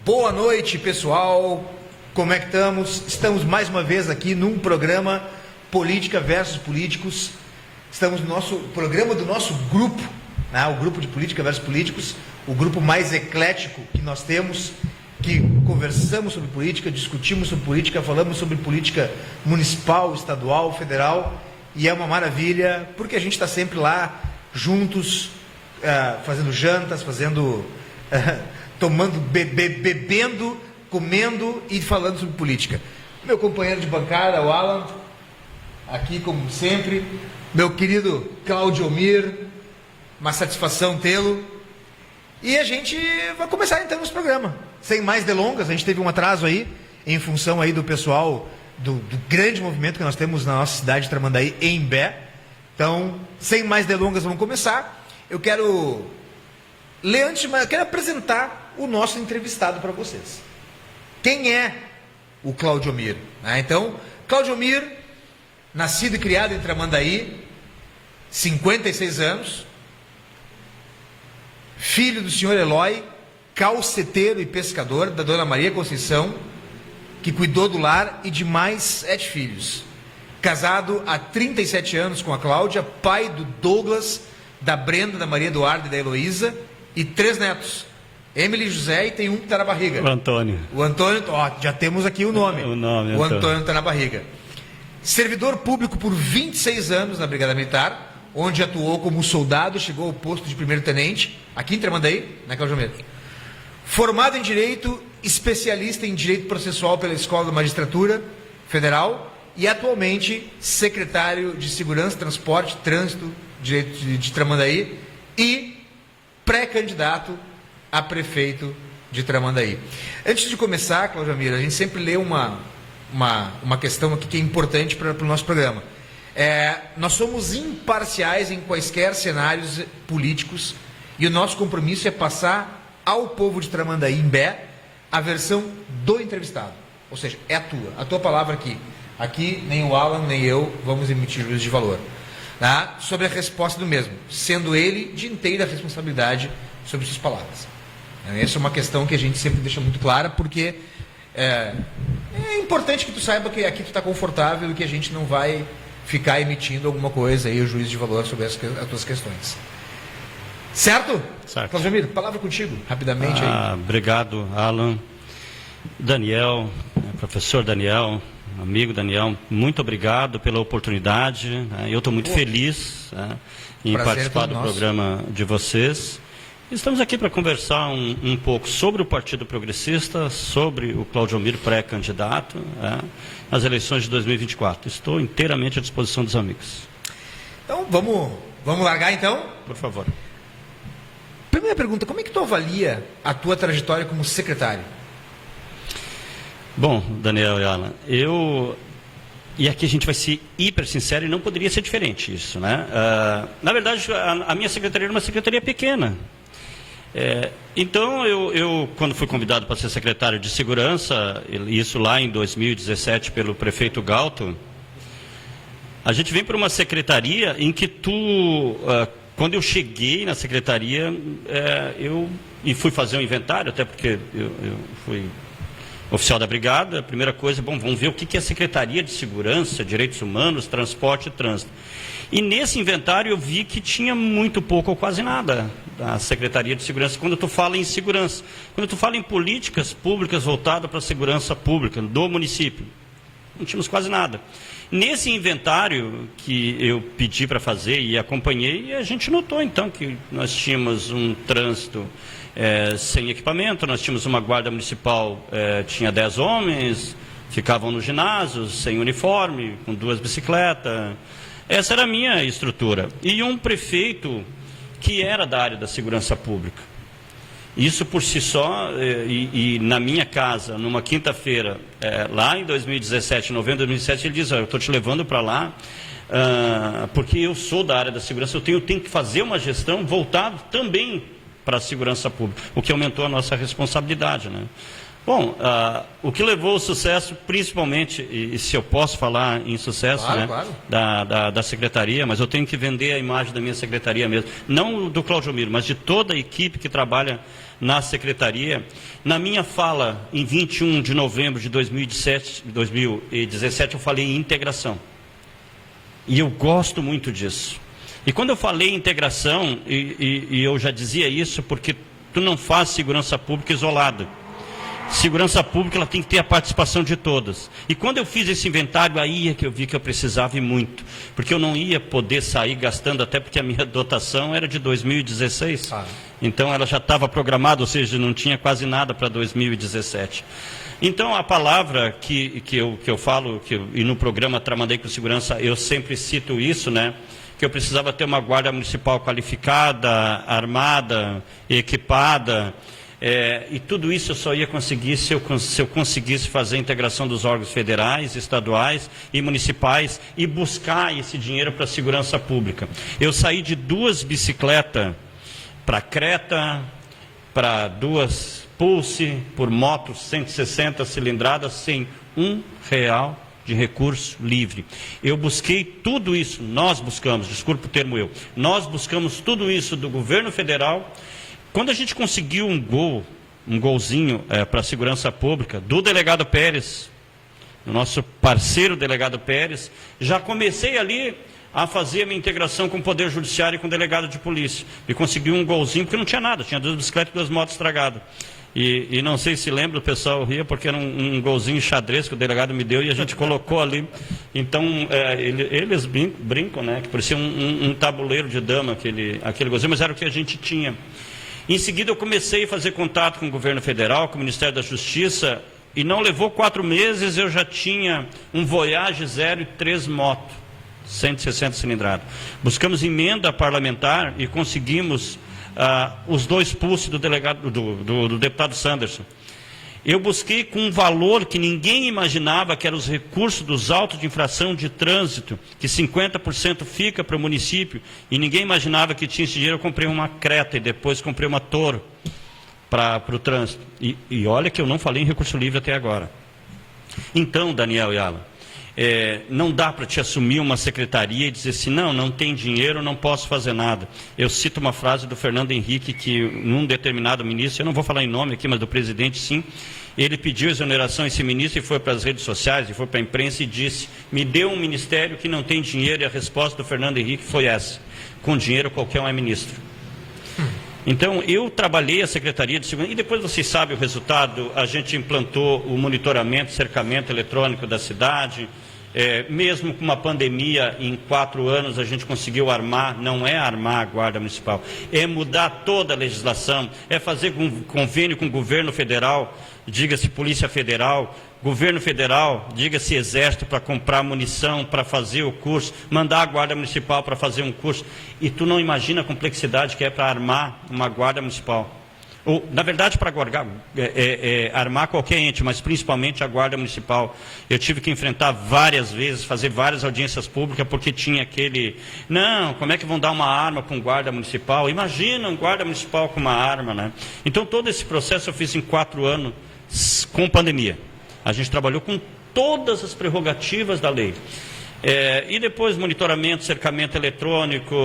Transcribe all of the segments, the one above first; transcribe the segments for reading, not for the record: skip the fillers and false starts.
Boa noite, pessoal. Como é que estamos? Estamos mais uma vez aqui num programa Política versus Políticos. Estamos no nosso programa do nosso grupo, né? O grupo de Política versus Políticos, o grupo mais eclético que nós temos, que conversamos sobre política, discutimos sobre política, falamos sobre política municipal, estadual, federal, e é uma maravilha, porque a gente está sempre lá, juntos, fazendo jantas, tomando, bebendo, comendo e falando sobre política. Meu companheiro de bancada, o Alan, aqui como sempre, meu querido Claudio Omir, uma satisfação tê-lo. E a gente vai começar então esse programa. Sem mais delongas, a gente teve um atraso aí, em função aí do pessoal, do grande movimento que nós temos na nossa cidade de Tramandaí, em Imbé. Então, sem mais delongas, vamos começar. Eu quero ler antes, mas eu quero apresentar o nosso entrevistado para vocês. Quem é o Claudio Omir? Então, Claudio Omir, nascido e criado em Tramandaí, 56 anos, filho do senhor Eloy, calceteiro e pescador, da dona Maria Conceição, que cuidou do lar, e de mais 7 filhos. Casado há 37 anos com a Cláudia, pai do Douglas, da Brenda, da Maria Eduarda e da Heloísa, e 3 netos, Emily e José, e tem um que está na barriga. O Antônio. O Antônio, já temos aqui o nome. O Antônio está na barriga. Servidor público por 26 anos na Brigada Militar, onde atuou como soldado, chegou ao posto de primeiro-tenente, aqui em Tramandaí, na Cláudio Almeida. Formado em Direito, especialista em Direito Processual pela Escola da Magistratura Federal e atualmente secretário de Segurança, Transporte, Trânsito, Direito de Tramandaí e pré-candidato a prefeito de Tramandaí. Antes de começar, Cláudio Almeida, a gente sempre lê uma questão aqui que é importante para o nosso programa. Nós somos imparciais em quaisquer cenários políticos e o nosso compromisso é passar ao povo de Tramandaí, Imbé, a versão do entrevistado. Ou seja, é a tua palavra aqui. Aqui nem o Alan nem eu vamos emitir juízo de valor, tá? Sobre a resposta do mesmo, sendo ele de inteira responsabilidade sobre suas palavras. Essa é uma questão que a gente sempre deixa muito clara, porque é importante que tu saiba que aqui tu está confortável e que a gente não vai ficar emitindo alguma coisa aí, o juízo de valor sobre as tuas questões. Certo? Certo. Cláudio Almeida, palavra contigo, rapidamente aí. Obrigado, Alan. Daniel, professor Daniel, amigo Daniel, muito obrigado pela oportunidade. Eu estou muito feliz em participar do programa de vocês. Estamos aqui para conversar um pouco sobre o Partido Progressista, sobre o Claudio Omir pré-candidato nas eleições de 2024. Estou inteiramente à disposição dos amigos. Então, vamos largar então? Por favor. Primeira pergunta, como é que tu avalia a tua trajetória como secretário? Bom, Daniel e Alan, e aqui a gente vai ser hiper sincero e não poderia ser diferente isso, né? Na verdade, a minha secretaria era uma secretaria pequena. Então, eu quando fui convidado para ser secretário de Segurança, isso lá em 2017 pelo prefeito Galto, a gente vem para uma secretaria em que quando eu cheguei na secretaria, e fui fazer um inventário, até porque eu fui oficial da brigada, a primeira coisa, vamos ver o que é a Secretaria de Segurança, Direitos Humanos, Transporte e Trânsito. E nesse inventário eu vi que tinha muito pouco ou quase nada da Secretaria de Segurança, quando tu fala em segurança. Quando tu fala em políticas públicas voltadas para a segurança pública do município, não tínhamos quase nada. Nesse inventário que eu pedi para fazer e acompanhei, a gente notou então que nós tínhamos um trânsito sem equipamento, nós tínhamos uma guarda municipal, tinha 10 homens, ficavam no ginásio, sem uniforme, com 2 bicicletas. Essa era a minha estrutura. E um prefeito que era da área da segurança pública. Isso por si só, e na minha casa, numa quinta-feira, lá em 2017, novembro de 2017, ele diz, eu estou te levando para lá, porque eu sou da área da segurança, eu tenho que fazer uma gestão voltada também para a segurança pública, o que aumentou a nossa responsabilidade, né? Bom, o que levou ao sucesso, principalmente, e se eu posso falar em sucesso, claro, né, claro, da secretaria, mas eu tenho que vender a imagem da minha secretaria mesmo, não do Claudio Omir, mas de toda a equipe que trabalha na secretaria. Na minha fala, em 21 de novembro de 2017, eu falei em integração. E eu gosto muito disso. E quando eu falei em integração, e eu já dizia isso, porque tu não faz segurança pública isolada. Segurança pública, ela tem que ter a participação de todas. E quando eu fiz esse inventário, aí é que eu vi que eu precisava ir muito. Porque eu não ia poder sair gastando, até porque a minha dotação era de 2016. Então ela já estava programada, ou seja, não tinha quase nada para 2017. Então a palavra que eu falo, e no programa Tramandei com Segurança, eu sempre cito isso, né? Que eu precisava ter uma guarda municipal qualificada, armada, equipada. E tudo isso eu só ia conseguir se eu conseguisse fazer a integração dos órgãos federais, estaduais e municipais e buscar esse dinheiro para a segurança pública. Eu saí de 2 bicicletas para Creta, para 2 Pulse, por motos 160 cilindradas, sem R$1 de recurso livre. Eu busquei tudo isso, nós buscamos, desculpe o termo nós buscamos tudo isso do governo federal. Quando a gente conseguiu um golzinho para a segurança pública, do delegado Pérez, o nosso parceiro delegado Pérez, já comecei ali a fazer a minha integração com o Poder Judiciário e com o delegado de polícia. E consegui um golzinho, porque não tinha nada, tinha 2 bicicletas e 2 motos estragadas. E não sei se lembra, o pessoal ria, porque era um golzinho xadrez que o delegado me deu e a gente colocou ali. Então, eles brincam, né, que parecia um tabuleiro de dama, aquele golzinho, mas era o que a gente tinha. Em seguida, eu comecei a fazer contato com o governo federal, com o Ministério da Justiça, e não levou 4 meses, eu já tinha um Voyage 0 e 3 motos, 160 cilindradas. Buscamos emenda parlamentar e conseguimos os 2 Pulse do deputado Sanderson. Eu busquei com um valor que ninguém imaginava, que eram os recursos dos autos de infração de trânsito, que 50% fica para o município, e ninguém imaginava que tinha esse dinheiro. Eu comprei uma Creta e depois comprei uma Toro para o trânsito. E olha que eu não falei em recurso livre até agora. Então, Daniel e Alan, não dá para te assumir uma secretaria e dizer assim, não tem dinheiro, não posso fazer nada. Eu cito uma frase do Fernando Henrique, que num determinado ministro, eu não vou falar em nome aqui, mas do presidente sim, ele pediu exoneração a esse ministro e foi para as redes sociais, e foi para a imprensa e disse, me dê um ministério que não tem dinheiro, e a resposta do Fernando Henrique foi essa, com dinheiro qualquer um é ministro. Então, eu trabalhei a Secretaria de Segurança, e depois vocês sabem o resultado, a gente implantou o monitoramento, cercamento eletrônico da cidade. Mesmo com uma pandemia, em 4 anos a gente conseguiu armar, não é armar a Guarda Municipal, é mudar toda a legislação, é fazer convênio com o governo federal, diga-se Polícia Federal, governo federal, diga-se Exército, para comprar munição, para fazer o curso, mandar a Guarda Municipal para fazer um curso, e tu não imagina a complexidade que é para armar uma Guarda Municipal. Ou, na verdade, para armar qualquer ente, mas principalmente a Guarda Municipal. Eu tive que enfrentar várias vezes, fazer várias audiências públicas, porque tinha aquele... Não, como é que vão dar uma arma para um guarda municipal? Imagina um guarda municipal com uma arma, né? Então, todo esse processo eu fiz em 4 anos, com pandemia. A gente trabalhou com todas as prerrogativas da lei. E depois monitoramento, cercamento eletrônico.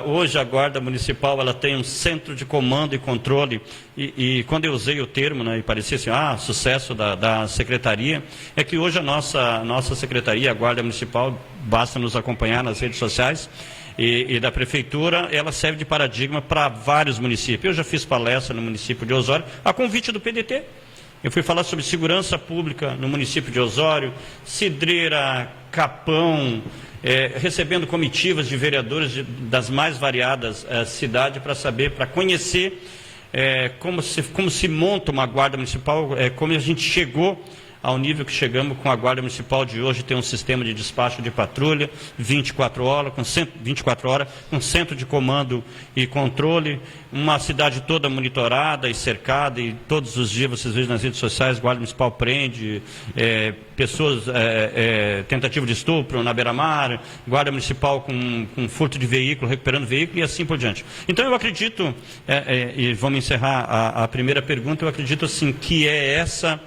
Hoje a Guarda Municipal ela tem um centro de comando e controle, e quando eu usei o termo, né, e parecia assim, sucesso da secretaria, é que hoje a nossa secretaria, a Guarda Municipal, basta nos acompanhar nas redes sociais, e da prefeitura, ela serve de paradigma para vários municípios. Eu já fiz palestra no município de Osório, a convite do PDT. Eu fui falar sobre segurança pública no município de Osório, Cidreira, Capão, recebendo comitivas de vereadores das mais variadas cidades para conhecer como se monta uma guarda municipal, como a gente chegou ao nível que chegamos com a Guarda Municipal de hoje, tem um sistema de despacho de patrulha, 24 horas, com centro de comando e controle, uma cidade toda monitorada e cercada, e todos os dias vocês veem nas redes sociais, Guarda Municipal prende, pessoas, tentativa de estupro na beira-mar, Guarda Municipal com furto de veículo, recuperando veículo e assim por diante. Então eu acredito, e vamos encerrar a primeira pergunta, eu acredito assim que essa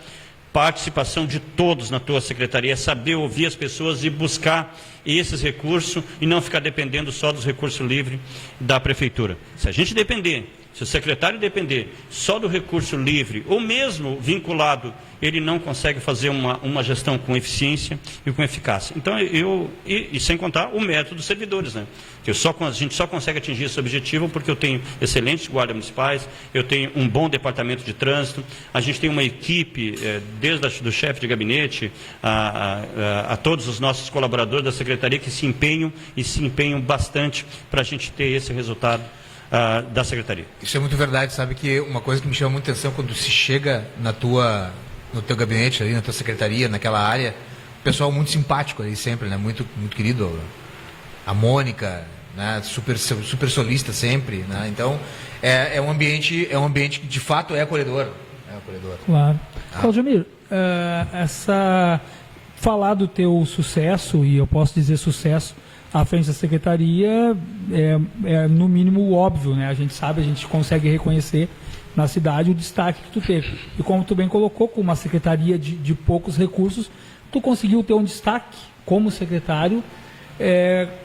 participação de todos na tua secretaria, saber ouvir as pessoas e buscar esses recursos e não ficar dependendo só dos recursos livres da prefeitura. Se a gente depender Se o secretário depender só do recurso livre, ou mesmo vinculado, ele não consegue fazer uma gestão com eficiência e com eficácia. Então, e sem contar o mérito dos servidores, né? Que a gente só consegue atingir esse objetivo porque eu tenho excelentes guardas municipais, eu tenho um bom departamento de trânsito, a gente tem uma equipe, desde do chefe de gabinete a todos os nossos colaboradores da secretaria que se empenham bastante para a gente ter esse resultado da secretaria. Isso é muito verdade, sabe que uma coisa que me chama muita atenção quando se chega no teu gabinete ali, na tua secretaria, naquela área, o pessoal muito simpático ali sempre, né? Muito, muito querido. A Mônica, né? Super solista sempre, né? Então é um ambiente que de fato é acolhedor. Claro. Claudionir, falar do teu sucesso, e eu posso dizer sucesso à frente da secretaria, é no mínimo óbvio, né? A gente consegue reconhecer na cidade o destaque que tu teve. E como tu bem colocou, com uma secretaria de poucos recursos, tu conseguiu ter um destaque como secretário,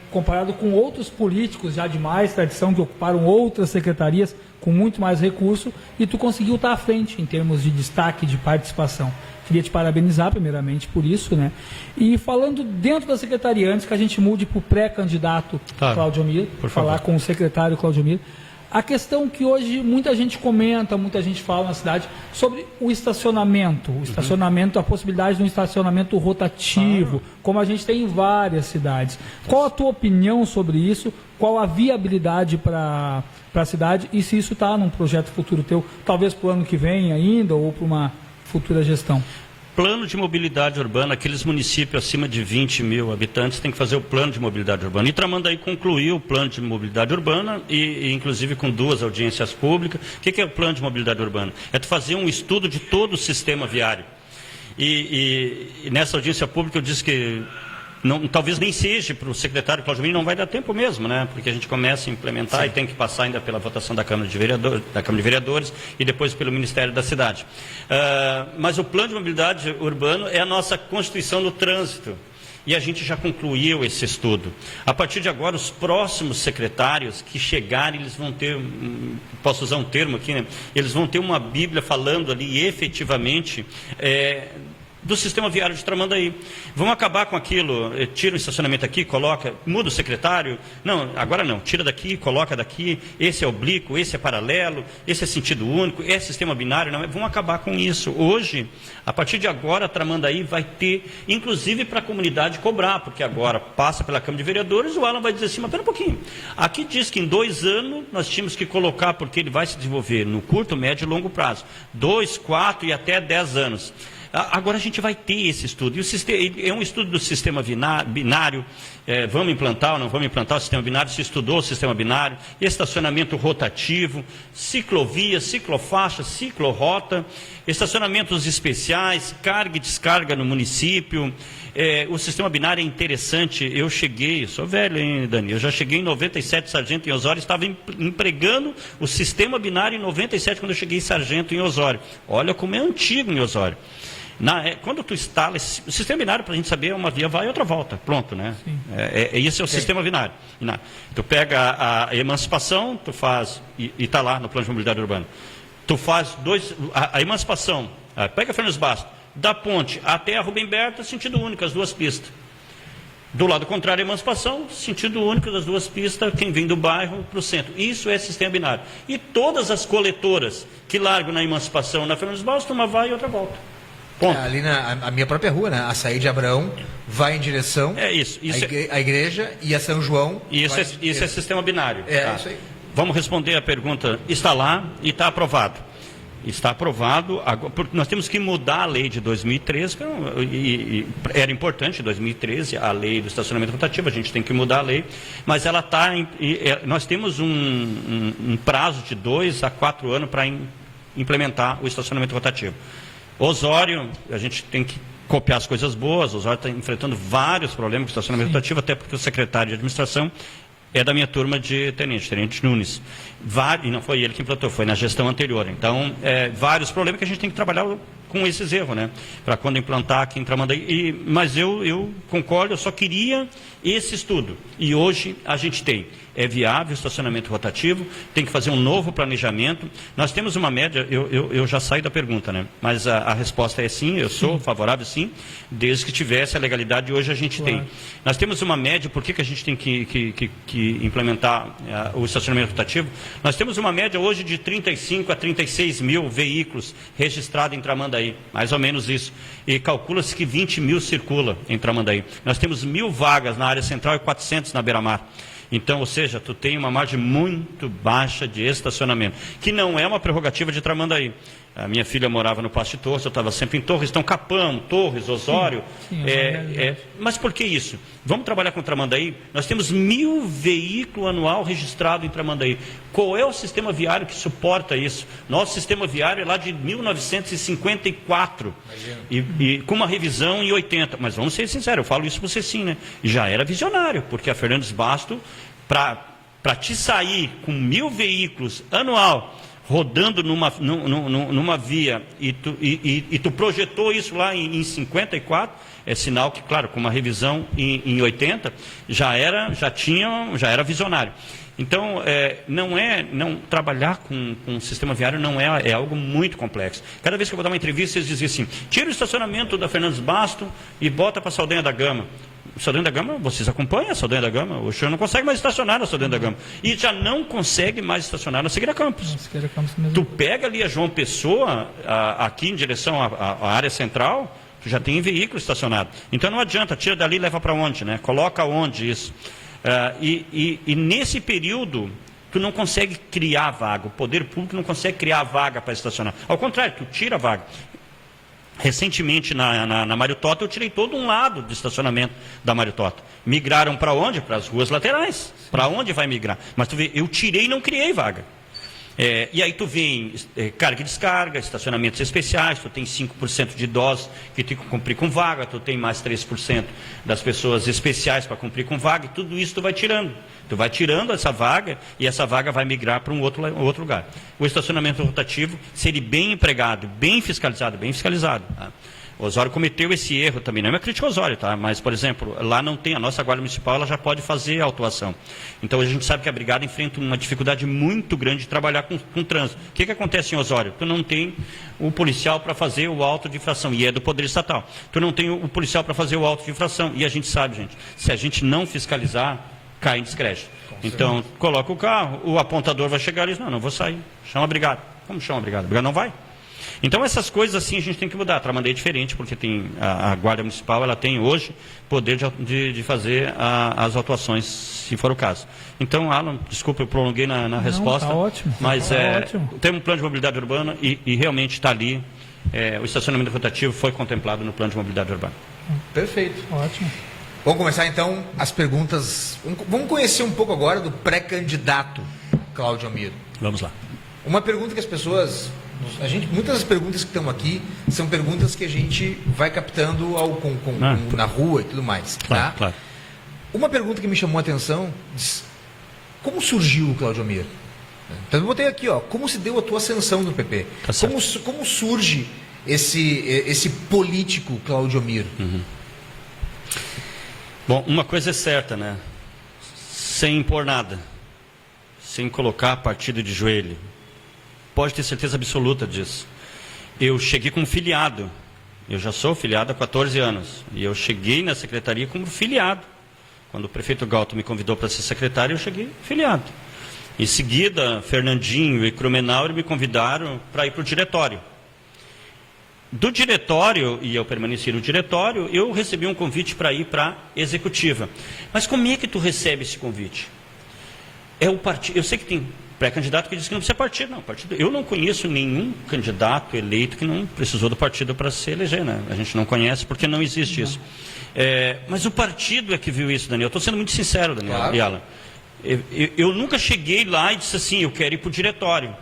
comparado com outros políticos já de mais tradição, que ocuparam outras secretarias com muito mais recurso, e tu conseguiu estar à frente em termos de destaque, de participação. Queria te parabenizar primeiramente por isso, né? E falando dentro da secretaria, antes que a gente mude para o pré-candidato Claudionir, falar com o secretário Claudionir, a questão que hoje muita gente comenta, muita gente fala na cidade sobre o estacionamento, a possibilidade de um estacionamento rotativo, como a gente tem em várias cidades. Qual a tua opinião sobre isso? Qual a viabilidade para a cidade? E se isso está num projeto futuro teu, talvez para o ano que vem ainda, ou para uma futura gestão? Plano de mobilidade urbana, aqueles municípios acima de 20 mil habitantes têm que fazer o plano de mobilidade urbana. E Tramandaí concluiu o plano de mobilidade urbana, e inclusive com 2 audiências públicas. O que é o plano de mobilidade urbana? É tu fazer um estudo de todo o sistema viário. E nessa audiência pública eu disse que talvez nem seja para o secretário Claudionir, não vai dar tempo mesmo, né? Porque a gente começa a implementar. Sim. E tem que passar ainda pela votação da Câmara de Vereadores e depois pelo Ministério da Cidade. Mas o plano de mobilidade urbana é a nossa Constituição do Trânsito. E a gente já concluiu esse estudo. A partir de agora, os próximos secretários que chegarem, eles vão ter, posso usar um termo aqui, né? Eles vão ter uma Bíblia falando ali efetivamente do sistema viário de Tramandaí. Vamos acabar com aquilo, tira o estacionamento aqui, coloca, muda o secretário, não, agora não, tira daqui, coloca daqui, esse é oblíquo, esse é paralelo, esse é sentido único, esse é sistema binário, não, vamos acabar com isso. Hoje, a partir de agora, a Tramandaí vai ter, inclusive para a comunidade cobrar, porque agora passa pela Câmara de Vereadores, o Alan vai dizer assim, mas pera um pouquinho, aqui diz que em 2 anos nós tínhamos que colocar, porque ele vai se desenvolver no curto, médio e longo prazo, 2, 4 e até 10 anos. Agora a gente vai ter esse estudo, e é um estudo do sistema binário, vamos implantar ou não vamos implantar o sistema binário, se estudou o sistema binário, estacionamento rotativo, ciclovia, ciclofaixa, ciclorrota, estacionamentos especiais, carga e descarga no município. O sistema binário é interessante. Eu sou velho, hein, Dani? Eu já cheguei em 97, sargento em Osório, estava empregando o sistema binário em 97, quando eu cheguei sargento em Osório. Olha como é antigo em Osório. Quando tu instala, o sistema binário, para a gente saber, uma via vai e outra volta, pronto, né? Esse é o sistema binário. Tu pega a emancipação, tu faz, e está lá no plano de mobilidade urbana, tu faz a emancipação, pega a Fernandes Bastos, da ponte até a Rubem Berta, sentido único, as 2 pistas. Do lado contrário, a emancipação, sentido único das 2 pistas, quem vem do bairro para o centro. Isso é sistema binário. E todas as coletoras que largam na emancipação, na Fernandes Bastos, uma vai e outra volta. Ali a minha própria rua, né? A saída de Abrão vai em direção à igreja, e a São João. Isso é sistema binário. Isso aí. Vamos responder a pergunta. Está lá e está aprovado. Está aprovado, porque nós temos que mudar a lei de 2013, era importante, em 2013, a lei do estacionamento rotativo, a gente tem que mudar a lei, mas ela está, nós temos um prazo de 2 a 4 anos para implementar o estacionamento rotativo. Osório, a gente tem que copiar as coisas boas. Osório está enfrentando vários problemas com o estacionamento rotativo, até porque o secretário de administração é da minha turma de Tenente Nunes. E não foi ele que implantou, foi na gestão anterior. Então, vários problemas que a gente tem que trabalhar com esses erros, né? Para quando implantar aqui em Tramandaí. Mas eu concordo, eu só queria esse estudo. E hoje a gente tem. é viável o estacionamento rotativo, tem que fazer um novo planejamento. Nós temos uma média, eu já saí da pergunta, né? Mas a resposta é sim, eu sou favorável sim, desde que tivesse a legalidade, hoje a gente tem. Nós temos uma média, por que a gente tem que implementar o estacionamento rotativo? Nós temos uma média hoje de 35 a 36 mil veículos registrados em Tramandaí, mais ou menos isso. E calcula-se que 20 mil circula em Tramandaí. Nós temos 1.000 vagas na área central e 400 na beira-mar. Então, ou seja, tu tem uma margem muito baixa de estacionamento, que não é uma prerrogativa de Tramandaí. A minha filha morava no Pasto de Torres, eu estava sempre em Torres, então Capão, Torres, Osório. Mas por que isso? Vamos trabalhar com Tramandaí? Nós temos 1.000 veículos anual registrados em Tramandaí. Qual é o sistema viário que suporta isso? Nosso sistema viário é lá de 1954, e com uma revisão em 80. Mas vamos ser sinceros, eu falo isso para você sim, né? Já era visionário, porque a Fernandes Basto, para te sair com 1.000 veículos anual, rodando numa via, e tu projetou isso lá em 54, é sinal que, claro, com uma revisão em 80, já era visionário. Então, trabalhar com o sistema viário não é algo muito complexo. Cada vez que eu vou dar uma entrevista, eles dizem assim, tira o estacionamento da Fernandes Basto e bota para a Saldanha da Gama. Saldanha da Gama, vocês acompanham a Saldanha da Gama? O senhor não consegue mais estacionar na Saldanha da Gama. E já não consegue mais estacionar na Siqueira Campos. Tu pega ali a João Pessoa, aqui em direção à área central, tu já tem veículo estacionado. Então não adianta, tira dali e leva para onde, né? Coloca onde isso. E nesse período, tu não consegue criar vaga. O poder público não consegue criar vaga para estacionar. Ao contrário, tu tira a vaga. Recentemente, na Mário Tota, eu tirei todo um lado do estacionamento da Mário Tota. Migraram para onde? Para as ruas laterais. Para onde vai migrar? Mas tu vê, eu tirei e não criei vaga. E aí tu vem carga e descarga, estacionamentos especiais, tu tem 5% de idosos que tem que cumprir com vaga, tu tem mais 3% das pessoas especiais para cumprir com vaga, e tudo isso tu vai tirando. Tu vai tirando essa vaga e essa vaga vai migrar para um outro lugar. O estacionamento rotativo, se ele bem empregado, bem fiscalizado. Tá? O Osório cometeu esse erro também, não é uma crítica ao Osório, tá? Mas, por exemplo, lá não tem, a nossa Guarda Municipal, ela já pode fazer autuação. Então a gente sabe que a Brigada enfrenta uma dificuldade muito grande de trabalhar com trânsito. O que acontece em Osório? Tu não tem o policial para fazer o auto de infração, e é do Poder Estatal. Tu não tem o policial para fazer o auto de infração, e a gente sabe, gente, se a gente não fiscalizar, cai em descrédito. Então, coloca o carro, o apontador vai chegar e diz, não vou sair, chama a Brigada. Como chama a Brigada? A Brigada não vai. Então essas coisas assim a gente tem que mudar. A Tramandaí é diferente, porque tem a Guarda Municipal, ela tem hoje poder de fazer as autuações, se for o caso. Então, Alan, desculpa, eu prolonguei na resposta. Tá ótimo. Mas tem um plano de mobilidade urbana e realmente está ali. O estacionamento rotativo foi contemplado no plano de mobilidade urbana. Perfeito. Ótimo. Vamos começar então as perguntas. Vamos conhecer um pouco agora do pré-candidato Cláudio Almir. Vamos lá. Uma pergunta que as pessoas... muitas das perguntas que estão aqui são perguntas que a gente vai captando na rua e tudo mais. Claro, tá? claro. Uma pergunta que me chamou a atenção, como surgiu o Cláudio Almir? Então eu botei aqui, como se deu a tua ascensão no PP? Tá, como surge esse político Cláudio Almir? Uhum. Bom, uma coisa é certa, né? Sem impor nada, sem colocar partido de joelho, pode ter certeza absoluta disso. Eu cheguei como filiado, eu já sou filiado há 14 anos, e eu cheguei na secretaria como filiado. Quando o prefeito Galto me convidou para ser secretário, eu cheguei filiado. Em seguida, Fernandinho e Crumenauer me convidaram para ir para o diretório. Do diretório, e eu permaneci no diretório, eu recebi um convite para ir para a executiva. Mas como é que tu recebe esse convite? O partido. Eu sei que tem pré-candidato que diz que não precisa partido. Não, partido. Eu não conheço nenhum candidato eleito que não precisou do partido para se eleger, né? A gente não conhece porque não existe isso. Mas o partido é que viu isso, Daniel. Estou sendo muito sincero, Daniel. Claro. E Alan. Eu nunca cheguei lá e disse assim, eu quero ir para o diretório.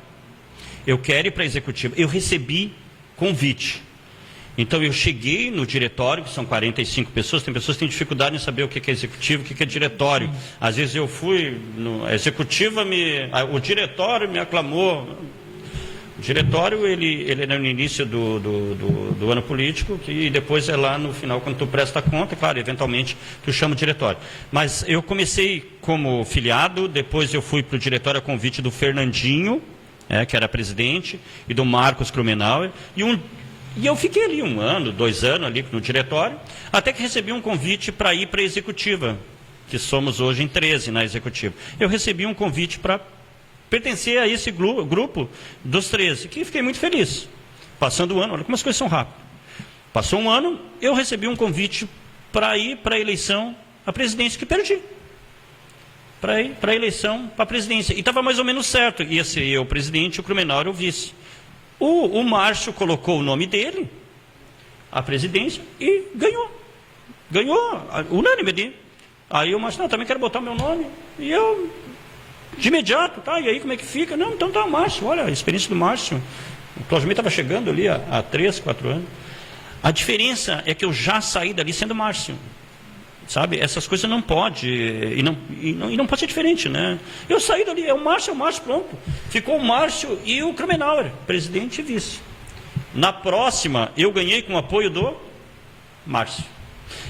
Eu quero ir para a executiva. Eu recebi convite. Então eu cheguei no diretório, que são 45 pessoas, tem pessoas que têm dificuldade em saber o que é executivo, o que é diretório. Às vezes eu fui, a executiva o diretório me aclamou. O diretório, ele é no início do ano político, e depois é lá no final, quando tu presta conta, claro, eventualmente tu chama o diretório. Mas eu comecei como filiado, depois eu fui para o diretório a convite do Fernandinho, que era presidente, e do Marcos Krumenauer, e eu fiquei ali 1 ano, 2 anos ali no diretório, até que recebi um convite para ir para a executiva, que somos hoje em 13 na executiva. Eu recebi um convite para pertencer a esse grupo dos 13, que fiquei muito feliz. Passando o ano, olha como as coisas são rápidas. Passou 1 ano, eu recebi um convite para ir para a eleição à presidência, que perdi. Para ir para a eleição para a presidência. E estava mais ou menos certo, ia ser eu o presidente e o Krumenauer o vice. O Márcio colocou o nome dele, a presidência, e ganhou. Ganhou, unânime ali. Aí o Márcio, não, também quero botar meu nome. E eu, de imediato, tá, e aí como é que fica? Não, então tá, Márcio, olha, a experiência do Márcio. O Cláudio estava chegando ali há 3, 4 anos. A diferença é que eu já saí dali sendo Márcio. Sabe, essas coisas não pode, e não pode ser diferente, né? Eu saí dali, é o Márcio, pronto. Ficou o Márcio e o Krumenauer, presidente e vice. Na próxima, eu ganhei com o apoio do Márcio.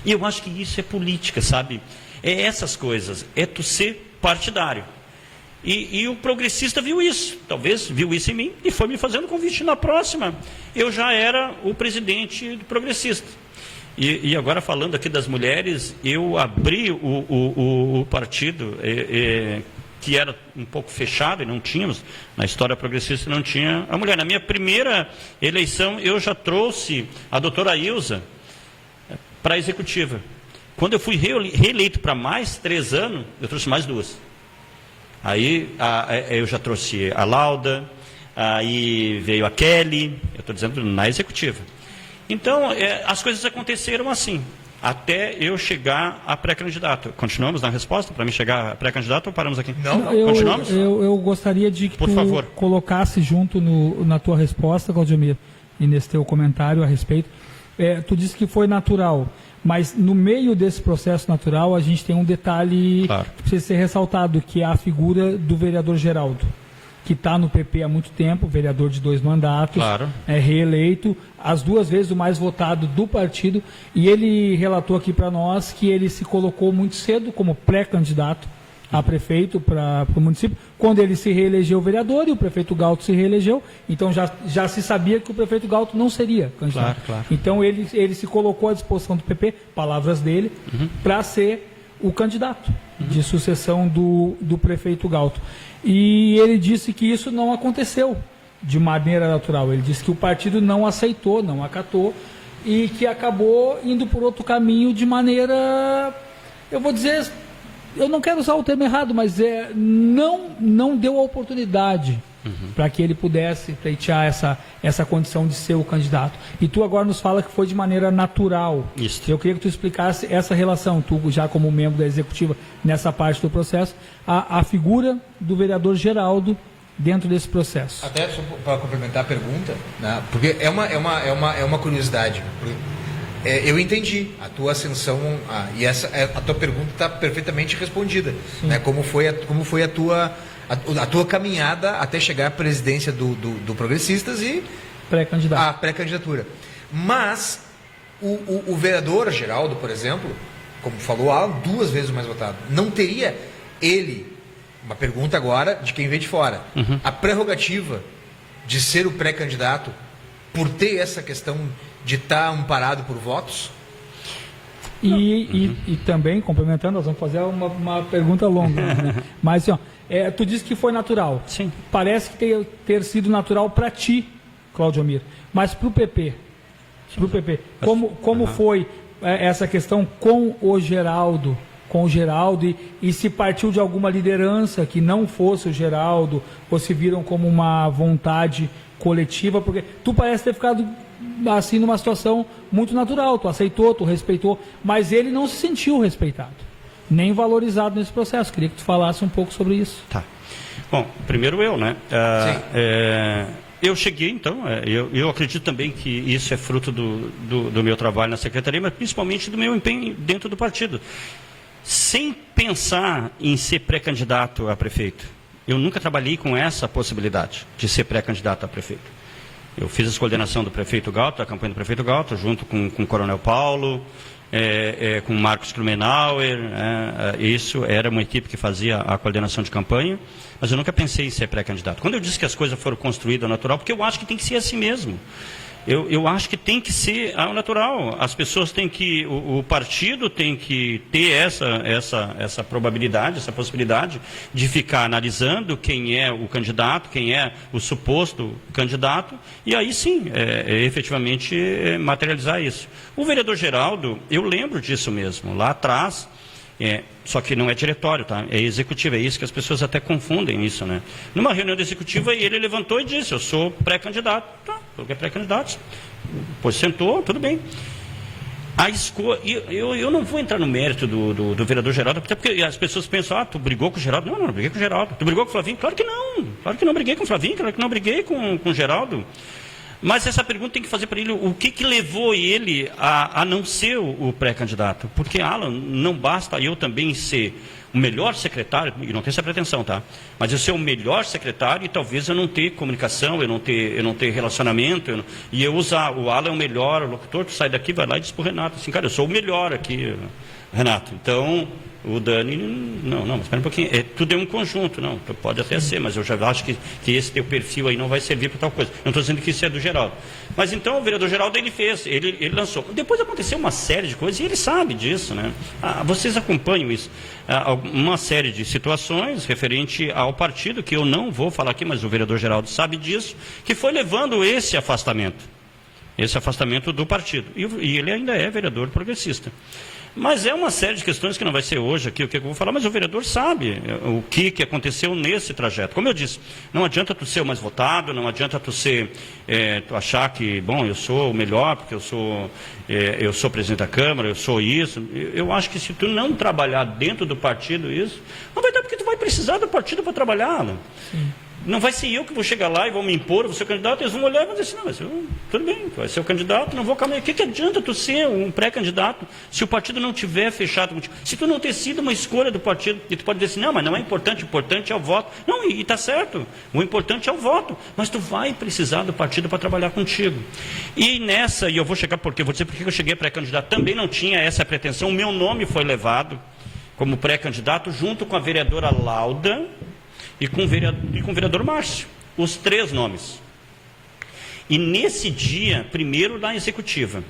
E eu acho que isso é política, sabe? É essas coisas, é tu ser partidário. E o progressista viu isso, talvez viu isso em mim, e foi me fazendo convite. Na próxima, eu já era o presidente do progressista. E agora, falando aqui das mulheres, eu abri o partido, que era um pouco fechado, e não tínhamos, na história progressista não tinha a mulher. Na minha primeira eleição, eu já trouxe a doutora Ilza para a executiva. Quando eu fui reeleito para mais 3 anos, eu trouxe mais 2. Aí eu já trouxe a Lauda, aí veio a Kelly, eu estou dizendo na executiva. Então, as coisas aconteceram assim, até eu chegar a pré-candidato. Continuamos na resposta para mim chegar a pré-candidato ou paramos aqui? Não. Continuamos? Eu gostaria de que tu colocasse junto na tua resposta, Claudemir, e nesse teu comentário a respeito. Tu disse que foi natural, mas no meio desse processo natural a gente tem um detalhe que precisa ser ressaltado, que é a figura do vereador Geraldo, que está no PP há muito tempo, vereador de 2 mandatos, é reeleito, as 2 vezes o mais votado do partido, e ele relatou aqui para nós que ele se colocou muito cedo como pré-candidato a prefeito para o município, quando ele se reelegeu vereador e o prefeito Galto se reelegeu, então já se sabia que o prefeito Galto não seria candidato. Então ele se colocou à disposição do PP, palavras dele, para ser o candidato de sucessão do prefeito Galto. E ele disse que isso não aconteceu de maneira natural. Ele disse que o partido não aceitou, não acatou, e que acabou indo por outro caminho de maneira, eu vou dizer, eu não quero usar o termo errado, mas não deu a oportunidade para que ele pudesse pleitear essa condição de ser o candidato. E tu agora nos fala que foi de maneira natural. Isso. Eu queria que tu explicasse essa relação, tu já como membro da executiva nessa parte do processo, a figura do vereador Geraldo dentro desse processo. Até só para complementar a pergunta, né, porque é uma curiosidade. Eu entendi a tua ascensão e a tua pergunta está perfeitamente respondida, né, como foi a tua caminhada até chegar à presidência do Progressistas e a pré-candidatura. Mas o vereador Geraldo, por exemplo, como falou, 2 vezes o mais votado, não teria ele, uma pergunta agora de quem vem de fora, a prerrogativa de ser o pré-candidato por ter essa questão de estar amparado por votos? E também, complementando, nós vamos fazer uma pergunta longa, né? Mas assim, tu disse que foi natural. Sim. Parece que ter sido natural para ti, Claudemir, mas para o PP, como foi essa questão com o Geraldo, e se partiu de alguma liderança que não fosse o Geraldo, ou se viram como uma vontade coletiva, porque tu parece ter ficado assim numa situação muito natural, tu aceitou, tu respeitou, mas ele não se sentiu respeitado, nem valorizado nesse processo. Queria que tu falasse um pouco sobre isso. Tá. Bom, primeiro eu, né? Eu cheguei, então, eu acredito também que isso é fruto do meu trabalho na secretaria, mas principalmente do meu empenho dentro do partido. Sem pensar em ser pré-candidato a prefeito, eu nunca trabalhei com essa possibilidade de ser pré-candidato a prefeito. Eu fiz a coordenação do prefeito Galto, da campanha do prefeito Galto, junto com o Coronel Paulo, com o Marcos Krumenauer. Isso era uma equipe que fazia a coordenação de campanha, mas eu nunca pensei em ser pré-candidato. Quando eu disse que as coisas foram construídas natural, porque eu acho que tem que ser assim mesmo. Eu acho que tem que ser ao natural. As pessoas têm que, o partido tem que ter essa probabilidade, essa possibilidade de ficar analisando quem é o candidato, quem é o suposto candidato, e aí sim, efetivamente materializar isso. O vereador Geraldo, eu lembro disso mesmo, lá atrás. Só que não é diretório, tá? É executivo, é isso que as pessoas até confundem isso, né? Numa reunião da executiva, ele levantou e disse, eu sou pré-candidato. Tá, porque é pré-candidato. Pois sentou, tudo bem. Eu não vou entrar no mérito do vereador Geraldo, até porque as pessoas pensam, tu brigou com o Geraldo? Não briguei com o Geraldo. Tu brigou com o Flavinho? Claro que não briguei com o Flavinho, claro que não briguei com o Geraldo. Mas essa pergunta tem que fazer para ele o que levou ele a não ser o pré-candidato. Porque, Alan, não basta eu também ser o melhor secretário, e não tenho essa pretensão, tá? Mas eu ser o melhor secretário e talvez eu não ter comunicação, eu não ter relacionamento, e eu usar o Alan é o melhor locutor, tu sai daqui, vai lá e diz para o Renato, assim, cara, eu sou o melhor aqui, Renato. Então, o Dani, não, mas espera um pouquinho, tudo é um conjunto, não, pode até ser, mas eu já acho que esse teu perfil aí não vai servir para tal coisa. Não estou dizendo que isso é do Geraldo. Mas então o vereador Geraldo, ele lançou. Depois aconteceu uma série de coisas, e ele sabe disso, né? Vocês acompanham isso. Uma série de situações referente ao partido, que eu não vou falar aqui, mas o vereador Geraldo sabe disso, que foi levando esse afastamento do partido. E ele ainda é vereador progressista. Mas é uma série de questões que não vai ser hoje aqui o que eu vou falar, mas o vereador sabe o que aconteceu nesse trajeto. Como eu disse, não adianta tu ser o mais votado, não adianta tu achar que, bom, eu sou o melhor, porque eu sou presidente da Câmara, eu sou isso. Eu acho que se tu não trabalhar dentro do partido isso, não vai dar, porque tu vai precisar do partido para trabalhar. Né? Sim. Não vai ser eu que vou chegar lá e vou me impor, vou ser o candidato, eles vão olhar e vão dizer assim, não, tudo bem, tu vai ser o candidato, não vou caminhar. O que adianta tu ser um pré-candidato se o partido não tiver fechado contigo? Se tu não ter sido uma escolha do partido, e tu pode dizer assim, não, mas não é importante, o importante é o voto. Não, e está certo, o importante é o voto, mas tu vai precisar do partido para trabalhar contigo. E eu vou chegar, vou dizer porque eu cheguei pré-candidato, também não tinha essa pretensão, o meu nome foi levado como pré-candidato junto com a vereadora Lauda, e com o vereador Márcio, os 3 nomes. E nesse dia, primeiro na executiva,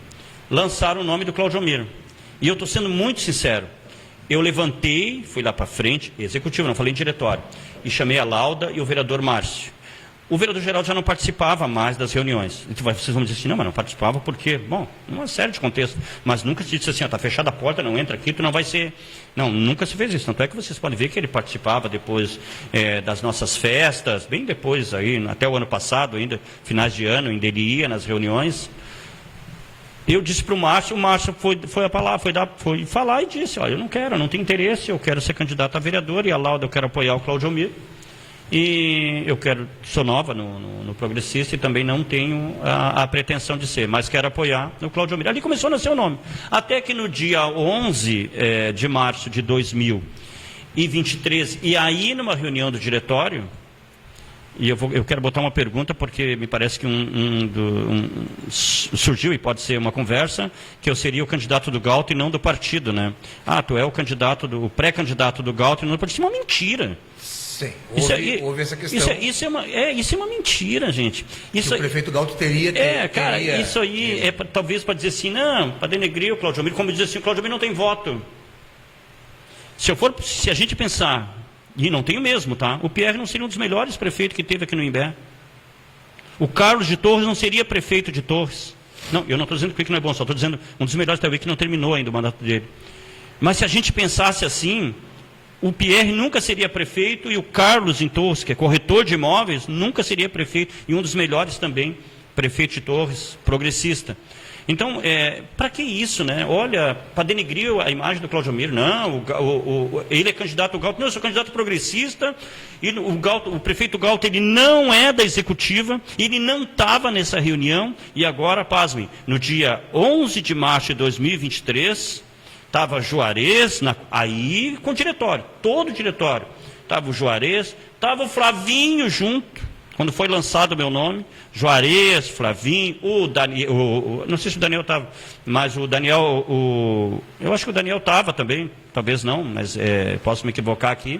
lançaram o nome do Claudiomir. E eu estou sendo muito sincero, eu levantei, fui lá para frente, executiva, não falei em diretório, e chamei a Lauda e o vereador Márcio. O vereador Geraldo já não participava mais das reuniões. Vocês vão dizer assim, não, mas não participava porque, bom, uma série de contextos, mas nunca se disse assim, está fechada a porta, não entra aqui, tu não vai ser... Não, nunca se fez isso. Tanto é que vocês podem ver que ele participava depois das nossas festas, bem depois, aí, até o ano passado ainda, finais de ano, ainda ele ia nas reuniões. Eu disse para o Márcio foi falar e disse, eu não quero, não tenho interesse, eu quero ser candidato a vereador, e a Lauda eu quero apoiar o Claudiomir. E eu sou nova no progressista e também não tenho a pretensão de ser, mas quero apoiar o Claudiomir. Ali começou a nascer o nome. Até que no dia 11 de março de 2023, e aí numa reunião do diretório, e eu quero botar uma pergunta porque me parece que surgiu, e pode ser uma conversa, que eu seria o candidato do Galto e não do partido, né? Tu é o pré-candidato do Galto e não do partido. Isso é uma mentira. Sim, houve essa questão. Isso é uma mentira, gente. Isso o prefeito Galto teria... Isso aí talvez para dizer assim, não, para denegrir o Claudiomir, como dizer assim, o Claudiomir não tem voto. Se a gente pensar, e não tenho mesmo, tá? O Pierre não seria um dos melhores prefeitos que teve aqui no Imbé. O Carlos de Torres não seria prefeito de Torres. Não, eu não estou dizendo que o Quique não é bom, só estou dizendo um dos melhores, talvez, que não terminou ainda o mandato dele. Mas se a gente pensasse assim... O Pierre nunca seria prefeito e o Carlos em Torres, que é corretor de imóveis, nunca seria prefeito e um dos melhores também, prefeito de Torres, progressista. Então, para que isso, né? Olha, para denegrir a imagem do Claudiomir, não, ele é candidato ao Galto, não, eu sou candidato progressista, e o prefeito Galto, ele não é da executiva, ele não estava nessa reunião, e agora, pasmem, no dia 11 de março de 2023... Estava Juarez, aí com o diretório, todo o diretório. Estava o Juarez, Estava o Flavinho junto, quando foi lançado o meu nome, Juarez, Flavinho, o Daniel, não sei se o Daniel estava, mas o Daniel, eu acho que o Daniel estava também, talvez não, mas posso me equivocar aqui.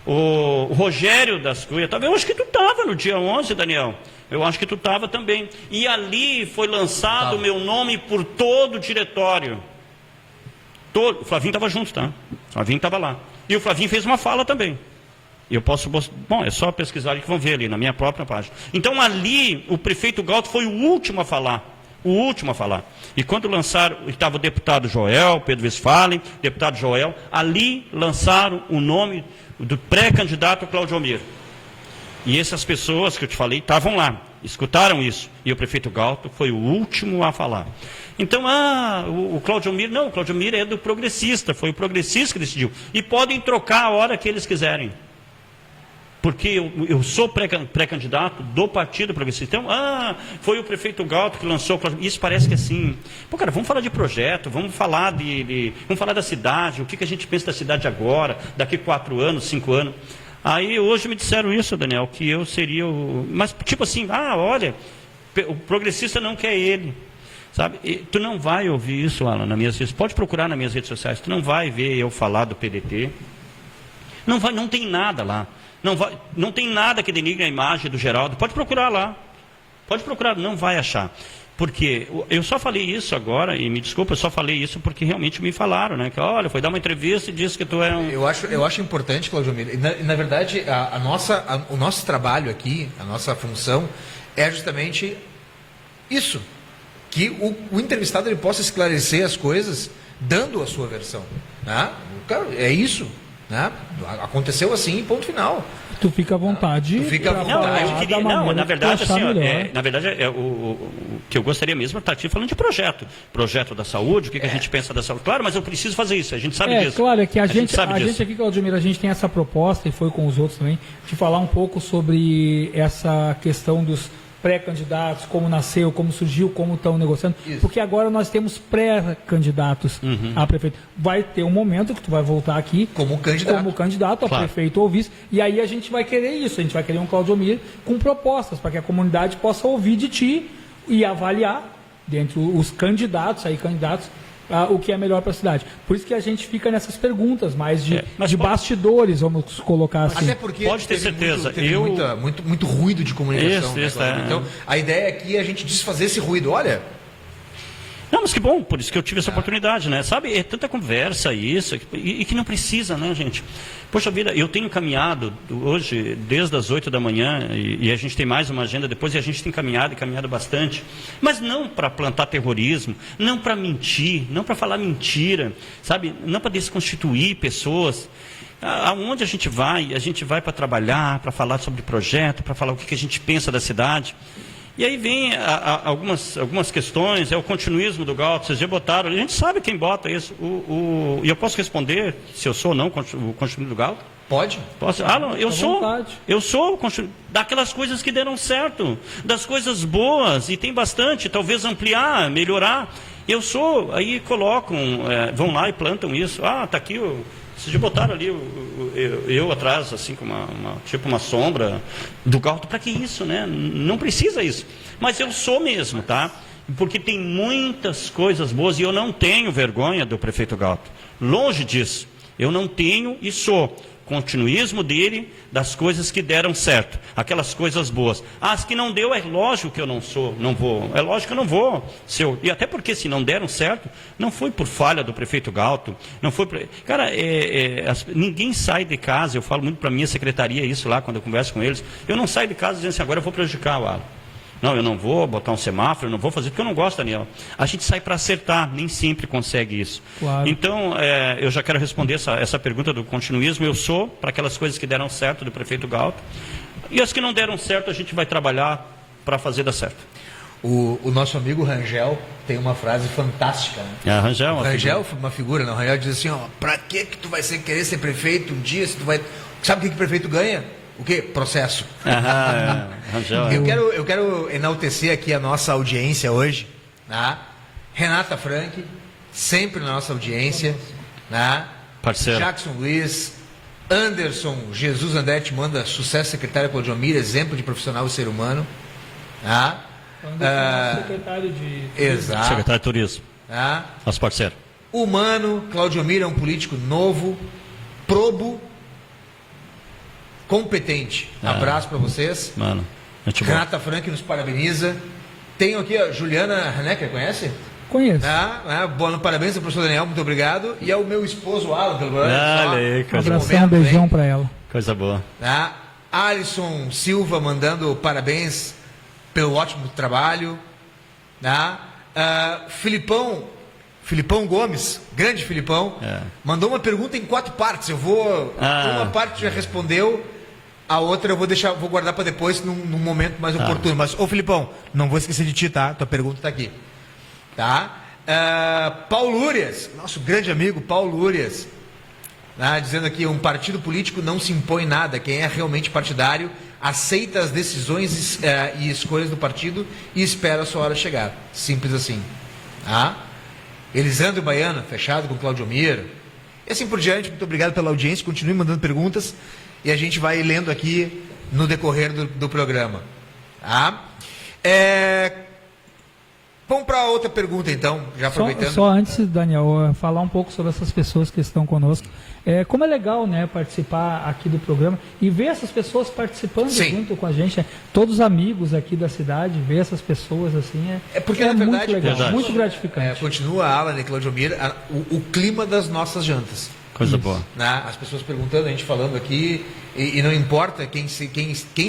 O Rogério das Cunha, eu acho que tu estava no dia 11, Daniel. Eu acho que tu estava também. E ali foi lançado o meu nome por todo o diretório. O Flavinho estava junto, tá? O Flavinho estava lá. E o Flavinho fez uma fala também. Eu posso... Bom, é só pesquisar que vão ver ali, na minha própria página. Então ali, o prefeito Galto foi o último a falar. O último a falar. E quando lançaram, estava o deputado Joel, Pedro Westphalen, deputado Joel, ali lançaram o nome do pré-candidato Claudio Mir. E essas pessoas que eu te falei estavam lá, escutaram isso. E o prefeito Galto foi o último a falar. Então, o Claudio Mir, não, o Claudio Mir é do progressista, foi o progressista que decidiu. E podem trocar a hora que eles quiserem. Porque eu sou pré-candidato do Partido Progressista. Então, foi o prefeito Galto que lançou o Claudio Mir. Isso parece que assim... Pô, cara, vamos falar de projeto, vamos falar vamos falar da cidade, o que a gente pensa da cidade agora, daqui 4 anos, 5 anos... Aí hoje me disseram isso, Daniel, que eu seria o... Mas tipo assim, olha, o progressista não quer ele, sabe? E tu não vai ouvir isso, Alan, nas minhas redes, pode procurar nas minhas redes sociais, tu não vai ver eu falar do PDT, não tem nada lá, não tem nada que denigre a imagem do Geraldo, pode procurar lá, não vai achar. Porque eu só falei isso agora, e me desculpa, eu só falei isso porque realmente me falaram, né? Que olha, foi dar uma entrevista e disse que tu é um... Eu acho importante, Claudio Mir, na verdade, o nosso trabalho aqui, a nossa função, é justamente isso. Que o entrevistado ele possa esclarecer as coisas dando a sua versão. Né? Cara, é isso. Né? Aconteceu assim, ponto final. Tu fica à vontade. Na verdade, assim, o que eu gostaria mesmo é estar aqui falando de projeto da saúde, o que a gente pensa da saúde. Claro, mas eu preciso fazer isso, a gente sabe disso. Claro, é que a gente aqui, Claudio Mir, a gente tem essa proposta, e foi com os outros também, de falar um pouco sobre essa questão dos pré-candidatos, como nasceu, como surgiu, como estão negociando, porque agora nós temos pré-candidatos a prefeito. Vai ter um momento que tu vai voltar aqui como candidato a prefeito ou vice, e aí a gente vai querer isso, a gente vai querer um Claudio Mir com propostas, para que a comunidade possa ouvir de ti e avaliar, dentre os candidatos, o que é melhor para a cidade. Por isso que a gente fica nessas perguntas, mais de bastidores, vamos colocar assim. Até porque pode ter certeza. Teve muito ruído de comunicação. Então, a ideia aqui é a gente desfazer esse ruído. Olha... Não, mas que bom, por isso que eu tive essa oportunidade, né? Sabe, é tanta conversa isso, e que não precisa, né, gente? Poxa vida, eu tenho caminhado hoje, desde as 8 da manhã, e a gente tem mais uma agenda depois, e a gente tem caminhado bastante, mas não para plantar terrorismo, não para mentir, não para falar mentira, sabe? Não para desconstituir pessoas. Aonde a gente vai para trabalhar, para falar sobre projeto, para falar o que a gente pensa da cidade. E aí vem algumas questões, o continuismo do Galto, vocês já botaram, a gente sabe quem bota isso. E eu posso responder se eu sou ou não o continuismo do Galto? Pode. Posso? Não, eu sou daquelas coisas que deram certo, das coisas boas, e tem bastante, talvez ampliar, melhorar. Eu sou, aí colocam, vão lá e plantam isso. Está aqui vocês já botaram ali eu atrás, assim, com uma sombra do Galto. Para que isso, né? Não precisa isso. Mas eu sou mesmo, tá? Porque tem muitas coisas boas e eu não tenho vergonha do prefeito Galto. Longe disso. Eu não tenho e sou. Continuismo dele, das coisas que deram certo, aquelas coisas boas. As que não deu, é lógico que eu não vou, é lógico que eu não vou. E até porque se não deram certo, não foi por falha do prefeito Galto, não foi por... Cara, ninguém sai de casa, eu falo muito para a minha secretaria isso lá, quando eu converso com eles, eu não saio de casa dizendo assim, agora eu vou prejudicar o Alan. Não, eu não vou botar um semáforo, eu não vou fazer, porque eu não gosto, Daniel. A gente sai para acertar, nem sempre consegue isso. Claro. Então, eu já quero responder essa pergunta do continuismo. Eu sou para aquelas coisas que deram certo do prefeito Galto. E as que não deram certo, a gente vai trabalhar para fazer dar certo. O nosso amigo Rangel tem uma frase fantástica. Né? Rangel foi uma figura, não? Rangel diz assim, para que tu vai querer ser prefeito um dia, se tu vai... Sabe o que o prefeito ganha? O quê? Processo. Eu quero enaltecer aqui a nossa audiência hoje. Né? Renata Frank, sempre na nossa audiência. Né? Parceiro. Jackson Luiz, Anderson Jesus Andretti manda sucesso, secretário Claudio Mir, exemplo de profissional e ser humano. Secretário de... Exato. Secretário de Turismo. Nosso parceiro. Humano, Claudio Mir é um político novo, probo, competente. Abraço para vocês. Mano, Renata Frank nos parabeniza. Tenho aqui a Juliana Hanecker, conhece? Conheço. Bom, parabéns ao professor Daniel, muito obrigado. E ao meu esposo Alan, pelo abração, beijão para ela. Coisa boa. Alisson Silva mandando parabéns pelo ótimo trabalho. Filipão Gomes, grande Filipão, mandou uma pergunta em 4 partes. Eu vou. Uma parte já respondeu, a outra eu vou guardar para depois, num momento mais oportuno. Mas, Filipão, não vou esquecer de ti, tá? Tua pergunta está aqui. Paulo Urias, nosso grande amigo Paulo Urias, dizendo aqui: um partido político não se impõe nada. Quem é realmente partidário aceita as decisões e escolhas do partido e espera a sua hora chegar. Simples assim. Elisandro Baiano, fechado com Claudio Mir. E assim por diante. Muito obrigado pela audiência. Continue mandando perguntas e a gente vai lendo aqui no decorrer do programa. Vamos para outra pergunta, então, já aproveitando. Só antes, Daniel, falar um pouco sobre essas pessoas que estão conosco. Como é legal, né, participar aqui do programa e ver essas pessoas participando junto com a gente. Todos amigos aqui da cidade, ver essas pessoas assim, porque, na verdade, muito legal, muito gratificante. Continua, Alan e Claudio Mir, o clima das nossas jantas. Coisa boa. As pessoas perguntando, a gente falando aqui, e não importa, quem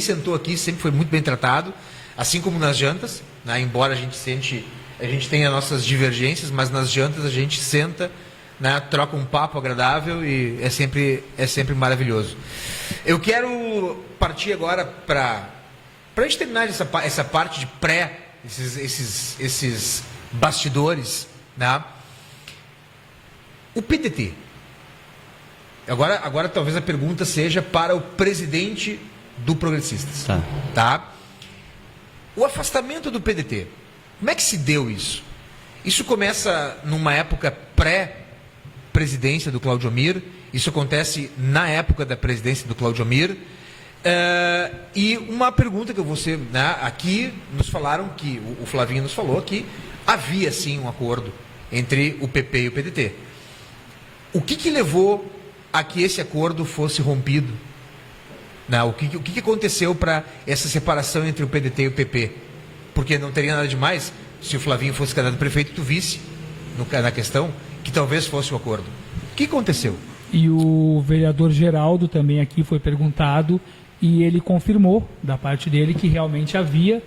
sentou aqui sempre foi muito bem tratado, assim como nas jantas, embora a gente tenha nossas divergências, mas nas jantas a gente senta, troca um papo agradável e é sempre maravilhoso. Eu quero partir agora para a gente terminar essa parte de esses bastidores, o PDT. Agora talvez a pergunta seja para o presidente do Progressistas. Tá? O afastamento do PDT, como é que se deu isso? Isso começa numa época pré-presidência do Claudio Mir, isso acontece na época da presidência do Claudio Mir, e uma pergunta que eu vou ser, aqui nos falaram que, o Flavinho nos falou que havia sim um acordo entre o PP e o PDT. O que levou a que esse acordo fosse rompido? O que aconteceu para essa separação entre o PDT e o PP? Porque não teria nada demais se o Flavinho fosse candidato a prefeito e tu vice na questão, que talvez fosse o acordo. O que aconteceu? E o vereador Geraldo também aqui foi perguntado e ele confirmou da parte dele que realmente havia,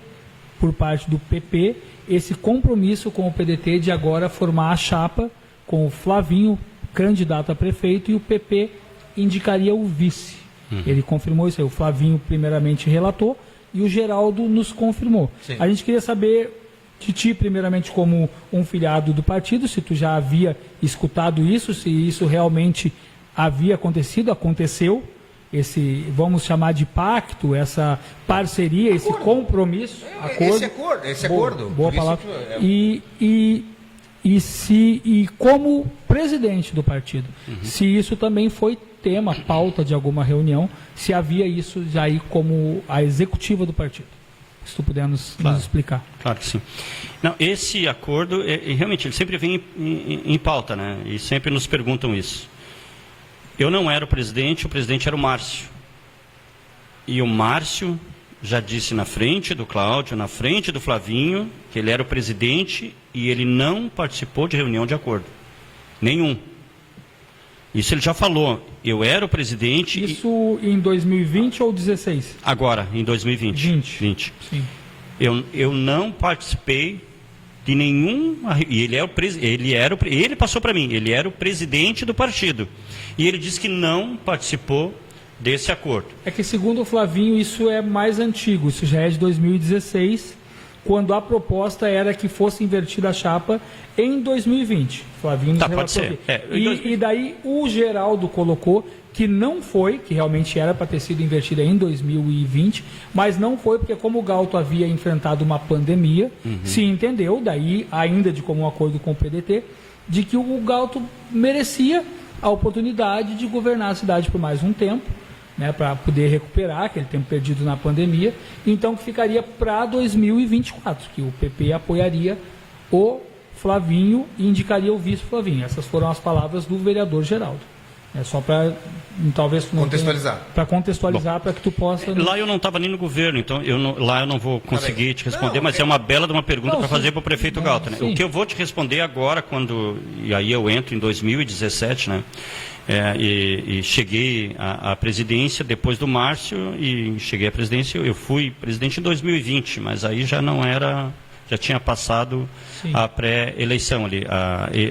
por parte do PP, esse compromisso com o PDT de agora formar a chapa com o Flavinho, candidato a prefeito, e o PP indicaria o vice. Ele confirmou isso aí. O Flavinho primeiramente relatou e o Geraldo nos confirmou. Sim. A gente queria saber de ti, primeiramente, como um filiado do partido, se tu já havia escutado isso, se isso realmente havia aconteceu, vamos chamar de pacto, essa parceria, esse compromisso, esse acordo. Boa palavra. E como presidente do partido, se isso também foi tema, pauta de alguma reunião, se havia isso já aí como a executiva do partido. Se tu puder nos explicar. Claro que sim. Não, esse acordo, realmente, ele sempre vem em pauta, e sempre nos perguntam isso. Eu não era o presidente era o Márcio. E o Márcio já disse na frente do Cláudio, na frente do Flavinho, que ele era o presidente e ele não participou de reunião de acordo. Nenhum. Isso ele já falou. Eu era o presidente... Isso em 2020 ou 16? Agora, em 2020. 20. Sim. Eu não participei de nenhum... E ele passou para mim, ele era o presidente do partido. E ele disse que não participou desse acordo. É que, segundo o Flavinho, isso é mais antigo. Isso já é de 2016, quando a proposta era que fosse invertida a chapa em 2020. Flavinho nos pode ser. E daí o Geraldo colocou que não foi, que realmente era para ter sido invertida em 2020, mas não foi porque, como o Galto havia enfrentado uma pandemia, se entendeu, daí ainda de comum acordo com o PDT, de que o Galto merecia a oportunidade de governar a cidade por mais um tempo, né, para poder recuperar aquele tempo perdido na pandemia, então que ficaria para 2024, que o PP apoiaria o Flavinho e indicaria o vice Flavinho. Essas foram as palavras do vereador Geraldo. É só para talvez contextualizar. Para contextualizar, para que tu possa. Lá eu não estava nem no governo, então lá eu não vou conseguir te responder, mas é uma bela de uma pergunta para fazer para o prefeito Galto. Né? O que eu vou te responder agora, e aí eu entro em 2017, né? E cheguei à presidência depois do Márcio, e cheguei à presidência, eu fui presidente em 2020, mas aí já não era. Já tinha passado a pré-eleição ali.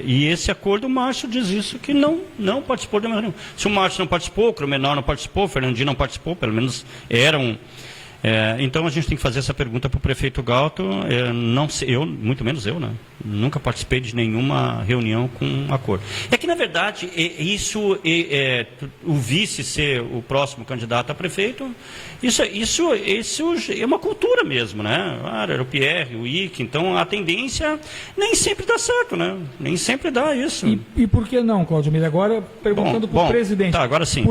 E esse acordo, o Márcio diz isso, que não participou de uma reunião. Se o Márcio não participou, o Cromenor não participou, o Fernandinho não participou, pelo menos eram... então a gente tem que fazer essa pergunta para o prefeito Galto. Não sei, muito menos eu, né? Nunca participei de nenhuma reunião com acordo. É que, na verdade, o vice ser o próximo candidato a prefeito, isso é uma cultura mesmo, né? Era o Pierre, o Ike, então a tendência nem sempre dá certo, né? Nem sempre dá isso. E por que não, Cláudio Miller? Agora, perguntando para o presidente. Tá, agora sim.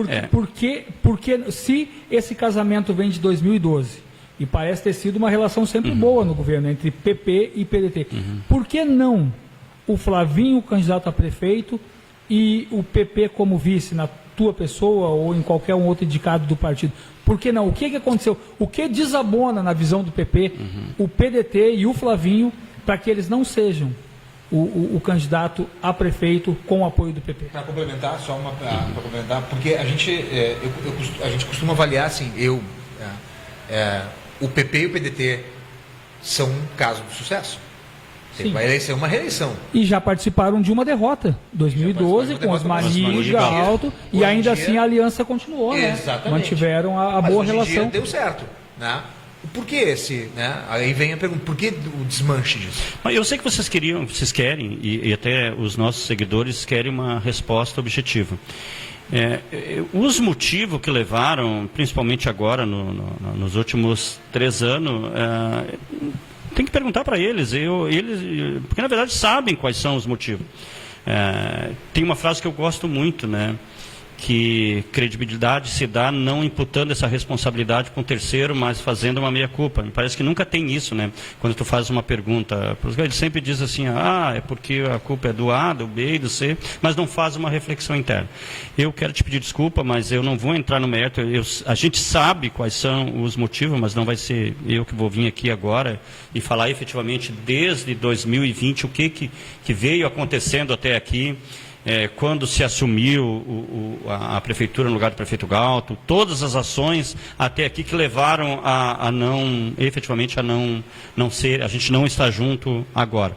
Porque se esse casamento vem de 2012, e parece ter sido uma relação sempre boa no governo, entre PP e PDT. Por que não o Flavinho, candidato a prefeito, e o PP como vice, na tua pessoa ou em qualquer um outro indicado do partido? Por que não? O que aconteceu? O que desabona na visão do PP, o PDT e o Flavinho, para que eles não sejam o candidato a prefeito com o apoio do PP? Para complementar, porque a gente costuma avaliar assim, o PP e o PDT são um caso de sucesso. Tem uma eleição, uma reeleição. E já participaram de uma derrota, 2012, com Osmani e Galto, e ainda assim a aliança continuou, né? Exatamente. Mantiveram a boa relação. Hoje em dia deu certo, né? Por que esse, né? Aí vem a pergunta, por que o desmanche disso? Eu sei que vocês querem, e até os nossos seguidores querem uma resposta objetiva. Os motivos que levaram, principalmente agora, nos últimos 3 anos, tem que perguntar para eles, porque na verdade sabem quais são os motivos. Tem uma frase que eu gosto muito, né? Que credibilidade se dá não imputando essa responsabilidade para um terceiro, mas fazendo uma meia-culpa. Me parece que nunca tem isso, né? Quando tu faz uma pergunta, ele sempre diz assim, é porque a culpa é do A, do B e do C, mas não faz uma reflexão interna. Eu quero te pedir desculpa, mas eu não vou entrar no mérito. A gente sabe quais são os motivos, mas não vai ser eu que vou vir aqui agora e falar efetivamente desde 2020 o que veio acontecendo até aqui. Quando se assumiu a prefeitura no lugar do prefeito Galto, todas as ações até aqui que levaram efetivamente a não ser, a gente não está junto agora.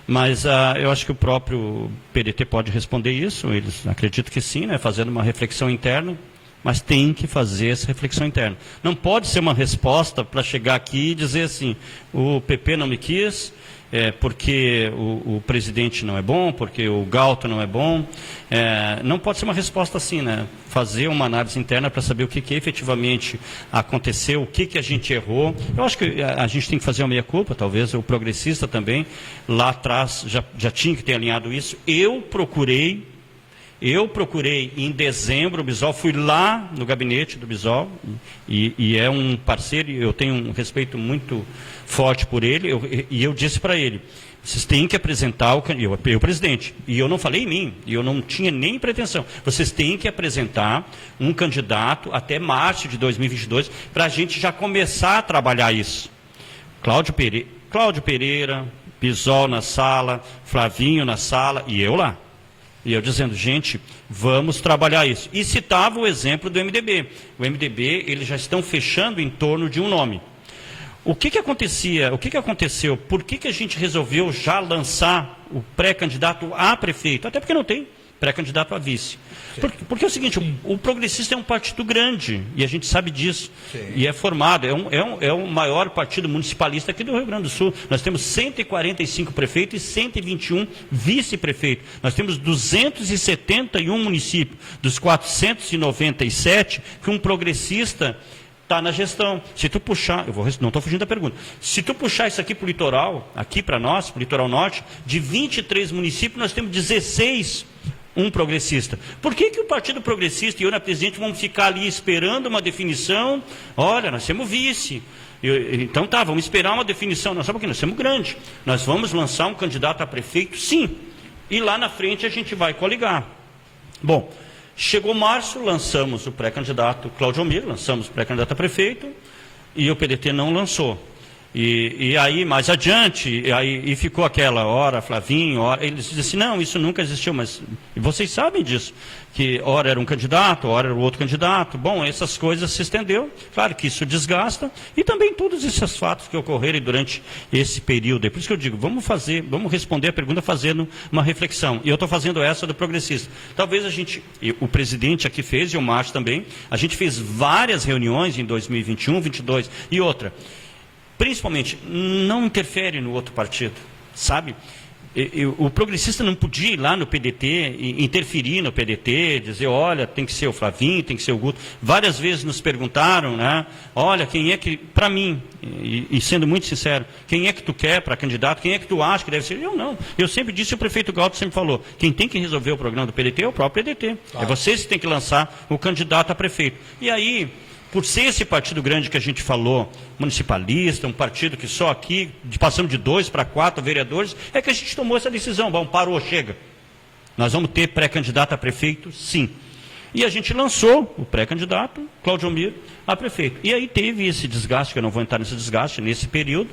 Mas eu acho que o próprio PDT pode responder isso, eles acreditam que sim, né, fazendo uma reflexão interna, mas tem que fazer essa reflexão interna. Não pode ser uma resposta para chegar aqui e dizer assim, o PP não me quis, porque o presidente não é bom, porque o Galto não é bom. Não pode ser uma resposta assim, né? Fazer uma análise interna para saber o que efetivamente aconteceu, o que a gente errou. Eu acho que a gente tem que fazer uma meia-culpa, talvez o progressista também, lá atrás já tinha que ter alinhado isso. Eu procurei em dezembro o Bisol, fui lá no gabinete do Bisol, e é um parceiro, eu tenho um respeito muito forte por ele, e eu disse para ele, vocês têm que apresentar o presidente, e eu não falei em mim, e eu não tinha nem pretensão, vocês têm que apresentar um candidato até março de 2022, para a gente já começar a trabalhar isso. Cláudio Pereira, Bisol na sala, Flavinho na sala, e eu lá. E eu dizendo, gente, vamos trabalhar isso. E citava o exemplo do MDB. O MDB, eles já estão fechando em torno de um nome. O que aconteceu? Por que a gente resolveu já lançar o pré-candidato a prefeito? Até porque não tem pré-candidato a vice. Porque é o seguinte, o progressista é um partido grande, e a gente sabe disso. Sim. E é formado, é o maior partido municipalista aqui do Rio Grande do Sul. Nós temos 145 prefeitos e 121 vice-prefeitos. Nós temos 271 municípios, dos 497, que um progressista está na gestão. Se tu puxar, não estou fugindo da pergunta, se tu puxar isso aqui para o litoral, aqui para nós, para o litoral norte, de 23 municípios, nós temos 16 um progressista. Por que o Partido Progressista e eu, na presidente, vamos ficar ali esperando uma definição? Olha, nós temos vice. Então tá, vamos esperar uma definição. Nós somos grande. Nós vamos lançar um candidato a prefeito, sim. E lá na frente a gente vai coligar. Bom, chegou março, lançamos o pré-candidato Cláudio Almir, lançamos o pré-candidato a prefeito, e o PDT não lançou. E aí, mais adiante, e ficou aquela hora, Flavinho, eles dizem assim, não, isso nunca existiu, mas vocês sabem disso, que hora era um candidato, hora era o outro candidato. Bom, essas coisas se estendeu, claro que isso desgasta, e também todos esses fatos que ocorreram durante esse período. É por isso que eu digo, vamos responder a pergunta fazendo uma reflexão, e eu estou fazendo essa do progressista. Talvez o presidente aqui fez, e o Márcio também, a gente fez várias reuniões em 2021, 2022, e outra, principalmente, não interfere no outro partido, sabe? O progressista não podia ir lá no PDT, interferir no PDT, dizer, olha, tem que ser o Flavinho, tem que ser o Guto. Várias vezes nos perguntaram, né? Olha, quem é que, para mim, e sendo muito sincero, quem é que tu quer para candidato, quem é que tu acha que deve ser? Eu não. Eu sempre disse, o prefeito Galto sempre falou, quem tem que resolver o programa do PDT é o próprio PDT. Claro. É vocês que têm que lançar o candidato a prefeito. E aí, por ser esse partido grande que a gente falou, municipalista, um partido que só aqui, passamos de 2 para 4 vereadores, é que a gente tomou essa decisão. Bom, parou, chega. Nós vamos ter pré-candidato a prefeito, sim. E a gente lançou o pré-candidato, Cláudio Almir, a prefeito. E aí teve esse desgaste, que eu não vou entrar nesse desgaste, nesse período,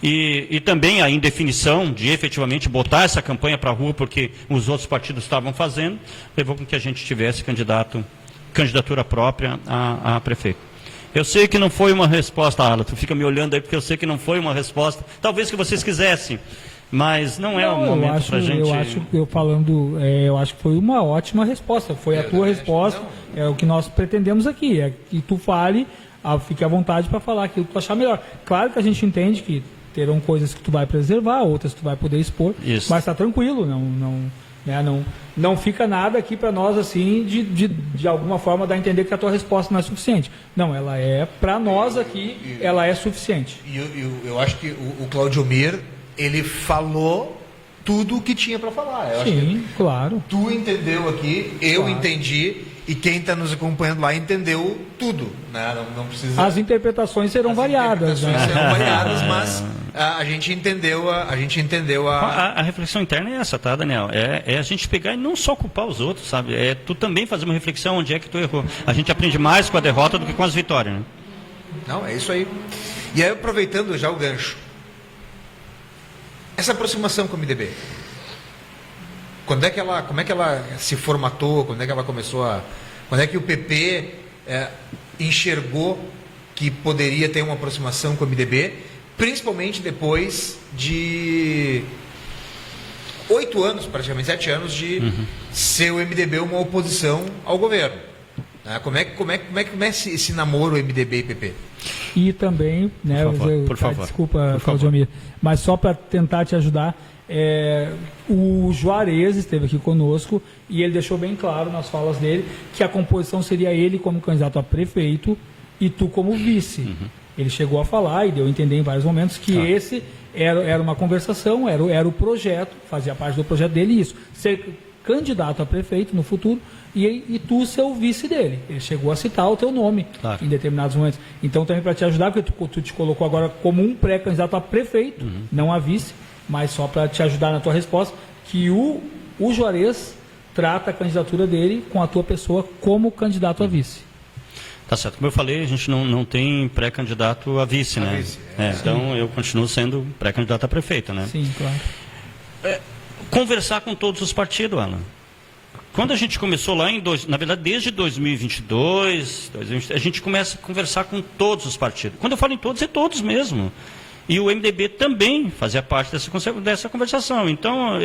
e também a indefinição de efetivamente botar essa campanha para a rua, porque os outros partidos estavam fazendo, levou com que a gente tivesse candidatura própria a prefeito. Eu sei que não foi uma resposta, Ala, tu fica me olhando aí porque eu sei que não foi uma resposta, talvez que vocês quisessem, mas não é o momento para a gente... Eu acho que foi uma ótima resposta, foi a tua resposta, é o que nós pretendemos aqui, é que tu fale, fique à vontade para falar aquilo que tu achar melhor. Claro que a gente entende que terão coisas que tu vai preservar, outras que tu vai poder expor, isso. Mas está tranquilo, não fica nada aqui para nós assim de alguma forma dar a entender que a tua resposta não é suficiente. Não, ela é, para nós aqui, ela é suficiente. Eu acho que o Cláudio Almir, ele falou tudo o que tinha para falar. Sim, claro. Tu entendeu aqui, eu entendi, e quem está nos acompanhando lá entendeu tudo. Né? Não precisa... As interpretações serão variadas. Serão variadas, mas a gente entendeu a reflexão interna é essa, tá, Daniel? É a gente pegar e não só culpar os outros, sabe? É tu também fazer uma reflexão onde é que tu errou. A gente aprende mais com a derrota do que com as vitórias, né? Não, é isso aí. E aí, aproveitando já o gancho, essa aproximação com o MDB, como é que ela se formatou, quando é que ela começou quando é que o PP enxergou que poderia ter uma aproximação com o MDB, principalmente depois de 8 anos, praticamente 7 anos, de ser o MDB uma oposição ao governo. Como é que começa esse namoro MDB e PP? E também, né, por favor. Desculpa, Cláudio Almir, mas só para tentar te ajudar, o Juarez esteve aqui conosco e ele deixou bem claro nas falas dele que a composição seria ele como candidato a prefeito e tu como vice. Ele chegou a falar e deu a entender em vários momentos que esse era uma conversação, era o projeto, fazia parte do projeto dele isso, ser candidato a prefeito no futuro e tu ser o vice dele. Ele chegou a citar o teu nome em determinados momentos. Então também para te ajudar, porque tu te colocou agora como um pré-candidato a prefeito, não a vice, mas só para te ajudar na tua resposta, que o Juarez trata a candidatura dele com a tua pessoa como candidato a vice. Tá certo. Como eu falei, a gente não tem pré-candidato a vice, né? Vice, então eu continuo sendo pré-candidato a prefeito, né? Sim, claro. Conversar com todos os partidos, Alan. Quando a gente começou lá na verdade desde 2022, a gente começa a conversar com todos os partidos. Quando eu falo em todos, é todos mesmo. E o MDB também fazia parte dessa conversação. Então,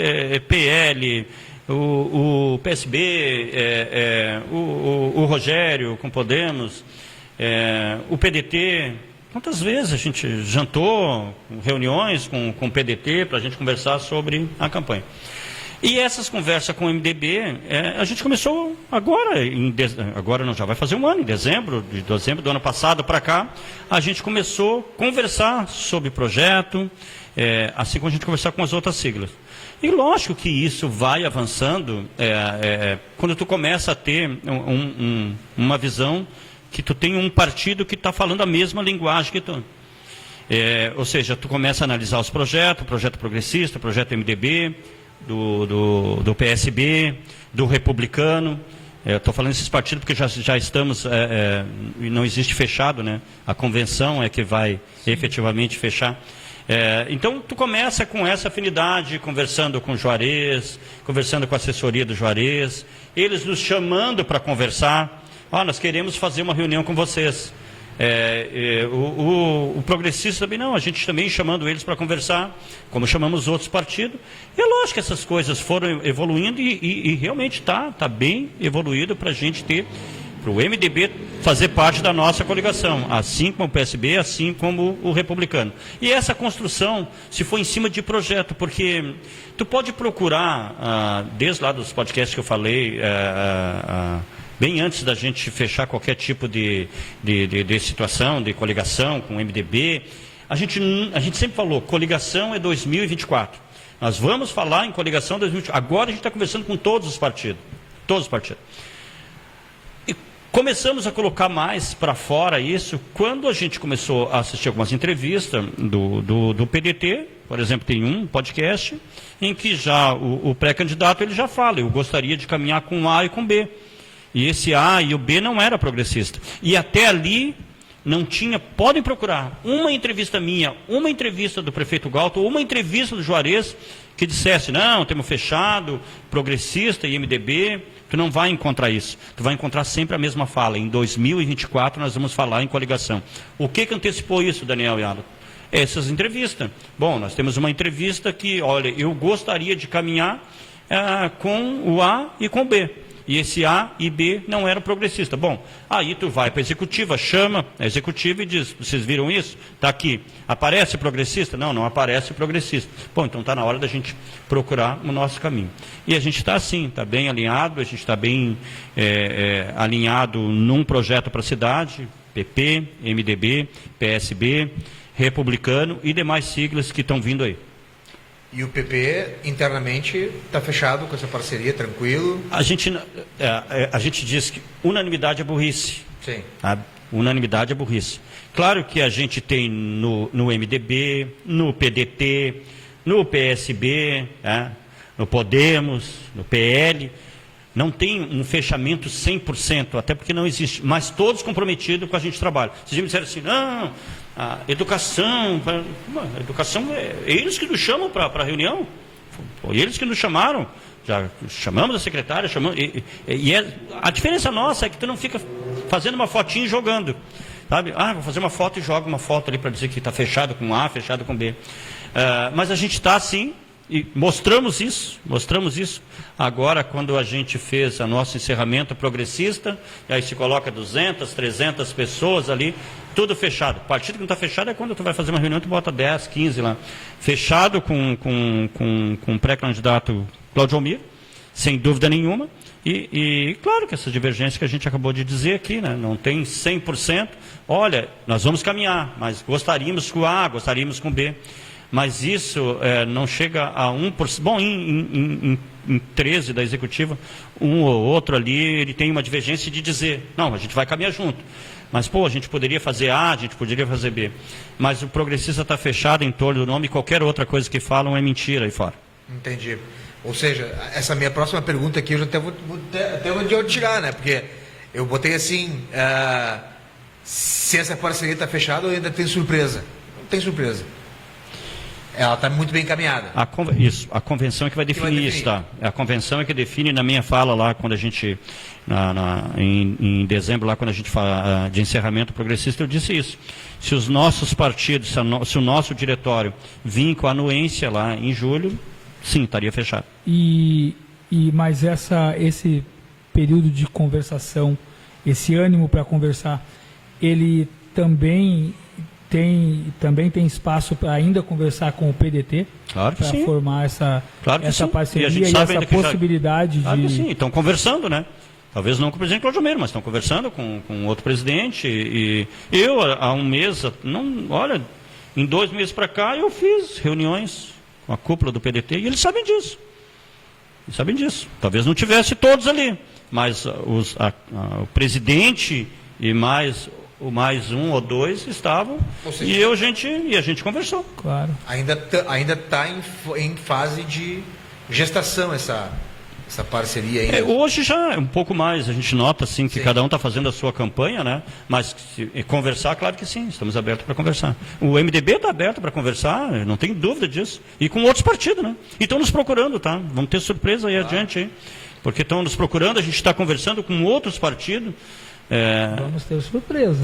PL, o PSB, o Rogério com Podemos, o PDT. Quantas vezes a gente jantou, reuniões com o PDT para a gente conversar sobre a campanha. E essas conversas com o MDB, a gente começou agora não, já vai fazer um ano, em dezembro do ano passado para cá, a gente começou a conversar sobre o projeto, assim como a gente conversar com as outras siglas. E lógico que isso vai avançando quando tu começa a ter uma visão que tu tem um partido que está falando a mesma linguagem que tu. Ou seja, tu começa a analisar os projetos, o projeto progressista, o projeto MDB, do PSB, do Republicano. Estou falando desses partidos porque já estamos, não existe fechado, né? A convenção é que vai efetivamente fechar. Então, tu começa com essa afinidade, conversando com o Juarez, conversando com a assessoria do Juarez, eles nos chamando para conversar. Nós queremos fazer uma reunião com vocês. O progressista também não, a gente também chamando eles para conversar, como chamamos outros partidos. E é lógico que essas coisas foram evoluindo e realmente está bem evoluído para a gente ter, para o MDB fazer parte da nossa coligação, assim como o PSB, assim como o Republicano. E essa construção se foi em cima de projeto, porque tu pode procurar, desde lá dos podcasts que eu falei, bem antes da gente fechar qualquer tipo de situação, de coligação com o MDB, a gente sempre falou, coligação é 2024. Nós vamos falar em coligação 2024. Agora a gente está conversando com todos os partidos. Todos os partidos. E começamos a colocar mais para fora isso quando a gente começou a assistir algumas entrevistas do PDT. Por exemplo, tem um podcast em que já o pré-candidato ele já fala, eu gostaria de caminhar com A e com B. E esse A e o B não era progressista. E até ali não tinha, podem procurar, uma entrevista minha, uma entrevista do prefeito Galto, ou uma entrevista do Juarez, que dissesse, não, temos fechado, progressista e MDB, tu não vai encontrar isso. Tu vai encontrar sempre a mesma fala. Em 2024 nós vamos falar em coligação. O que antecipou isso, Daniel e Alan? Essas entrevistas. Bom, nós temos uma entrevista que, olha, eu gostaria de caminhar com o A e com o B. E esse A e B não eram progressistas. Bom, aí tu vai para a executiva, chama a executiva e diz, vocês viram isso? Está aqui. Aparece progressista? Não, não aparece progressista. Bom, então está na hora da gente procurar o nosso caminho. E a gente está assim, está bem alinhado, a gente está bem alinhado num projeto para a cidade, PP, MDB, PSB, Republicano e demais siglas que estão vindo aí. E o PP, internamente, está fechado com essa parceria, tranquilo? A gente diz que unanimidade é burrice. Sim. Tá? Unanimidade é burrice. Claro que a gente tem no MDB, no PDT, no PSB, no Podemos, no PL, não tem um fechamento 100%, até porque não existe, mas todos comprometidos com a gente trabalha. Vocês me disseram assim, não, a educação é eles que nos chamam para a reunião, foi eles que nos chamaram, já chamamos a secretária, a diferença nossa é que tu não fica fazendo uma fotinha e jogando, sabe? Vou fazer uma foto e jogo uma foto ali para dizer que está fechado com A, fechado com B. Mas a gente está assim, e mostramos isso agora quando a gente fez o nosso encerramento progressista, e aí se coloca 200, 300 pessoas ali, tudo fechado. O partido que não está fechado é quando tu vai fazer uma reunião, tu bota 10, 15 lá. Fechado com o pré-candidato Cláudio Almir, sem dúvida nenhuma, e claro que essa divergência que a gente acabou de dizer aqui, né, não tem 100%, olha, nós vamos caminhar, mas gostaríamos com A, gostaríamos com B. Mas isso não chega a 1%. Bom, em 13 da executiva, um ou outro ali, ele tem uma divergência de dizer, não, a gente vai caminhar junto. Mas, a gente poderia fazer A, a gente poderia fazer B. Mas o progressista está fechado em torno do nome e qualquer outra coisa que falam é mentira aí fora. Entendi. Ou seja, essa minha próxima pergunta aqui, eu já até vou tirar, né? Porque eu botei assim, se essa parceria está fechada ou ainda tem surpresa? Não tem surpresa. Ela está muito bem encaminhada. A convenção é que vai definir isso, tá? A convenção é que define, na minha fala lá, quando a gente, em dezembro, lá quando a gente fala de encerramento progressista, eu disse isso. Se os nossos partidos, se o nosso diretório vir com a anuência lá em julho, sim, estaria fechado. Mas esse período de conversação, esse ânimo para conversar, ele também tem espaço para ainda conversar com o PDT, claro para formar essa parceria e essa possibilidade claro que sim, estão conversando, né? Talvez não com o presidente Cláudio Almir, mas estão conversando com outro presidente. E eu, há um mês, em 2 meses para cá, eu fiz reuniões com a cúpula do PDT, e eles sabem disso. Talvez não tivesse todos ali, mas o presidente e mais um ou dois estavam, seja, e a gente conversou. Claro. Ainda está em fase de gestação essa parceria ainda. Hoje já é um pouco mais, a gente nota assim, que cada um está fazendo a sua campanha, né? Mas conversar, claro que sim, estamos abertos para conversar. O MDB está aberto para conversar, não tem dúvida disso. E com outros partidos, né? E estão nos procurando, tá? Vamos ter surpresa aí adiante, hein? Porque estão nos procurando, a gente está conversando com outros partidos. Vamos ter surpresa.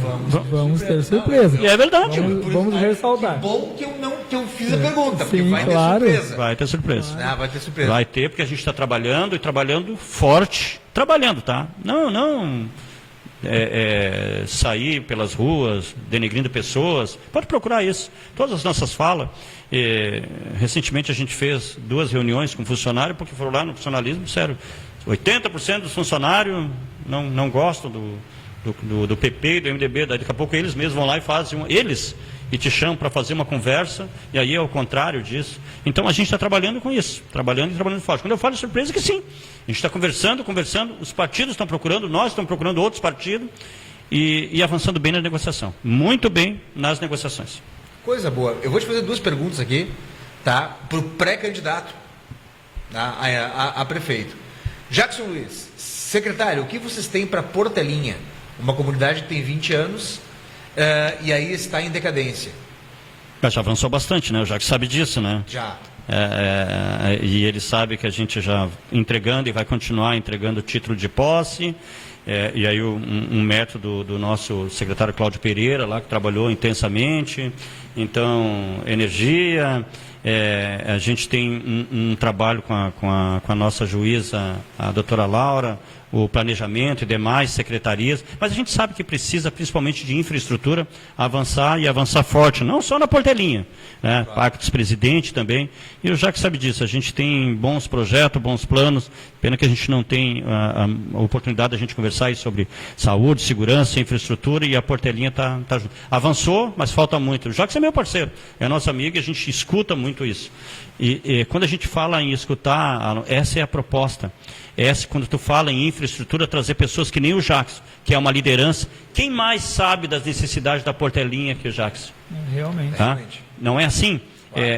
Vamos ter surpresa. E é verdade. Vamos ressaltar. Que bom que eu fiz a pergunta, porque Sim, vai claro. ter surpresa. Vai ter surpresa. Vai ter surpresa. Vai ter, porque a gente está trabalhando e trabalhando forte. Trabalhando, tá? Não sair pelas ruas, denegrindo pessoas. Pode procurar isso. Todas as nossas falas. Recentemente a gente fez 2 reuniões com funcionário, porque foram lá no funcionalismo, sério. 80% dos funcionários não gostam do PP e do MDB, daqui a pouco eles mesmos vão lá e fazem, e te chamam para fazer uma conversa, e aí é o contrário disso. Então a gente está trabalhando com isso, trabalhando forte. Quando eu falo surpresa, que sim, a gente está conversando, os partidos estão procurando, nós estamos procurando outros partidos, e avançando bem na negociação, muito bem nas negociações. Coisa boa. Eu vou te fazer 2 perguntas aqui, tá? Para o pré-candidato a prefeito. Jackson Luiz, secretário, o que vocês têm para Portelinha? Uma comunidade que tem 20 anos e aí está em decadência. Já avançou bastante, né? O Jackson sabe disso, né? Já. E ele sabe que a gente já entregando e vai continuar entregando o título de posse. E aí um método do nosso secretário Cláudio Pereira, lá que trabalhou intensamente. Então, energia. A gente tem um trabalho com a nossa juíza, a doutora Laura, o planejamento e demais secretarias, mas a gente sabe que precisa principalmente de infraestrutura avançar e avançar forte, não só na Portelinha, né? Claro. Parque dos Presidentes também, e o Jacques sabe disso, a gente tem bons projetos, bons planos, pena que a gente não tem a oportunidade de a gente conversar aí sobre saúde, segurança, infraestrutura, e a Portelinha tá avançou, mas falta muito. O Jacques é meu parceiro, é nosso amigo e a gente escuta muito isso. E quando a gente fala em escutar, essa é a proposta. Quando tu fala em infraestrutura, trazer pessoas que nem o Jacques, que é uma liderança. Quem mais sabe das necessidades da Portelinha que o Jacques? Realmente. Tá? Não é assim?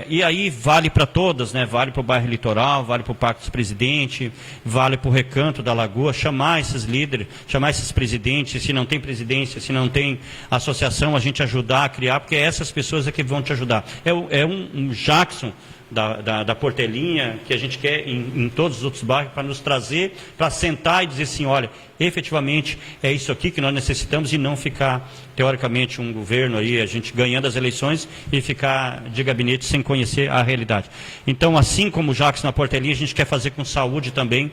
E aí vale para todas, né? Vale para o bairro Litoral, vale para o Parque dos Presidentes, vale para o Recanto da Lagoa, chamar esses líderes, chamar esses presidentes, se não tem presidência, se não tem associação, a gente ajudar a criar, porque essas pessoas é que vão te ajudar. É um Jackson da Portelinha, que a gente quer em todos os outros bairros, para nos trazer, para sentar e dizer assim, olha, efetivamente é isso aqui que nós necessitamos, e não ficar, teoricamente, um governo aí, a gente ganhando as eleições e ficar de gabinete sem conhecer a realidade. Então, assim como o Jacques na Portelinha, a gente quer fazer com saúde também,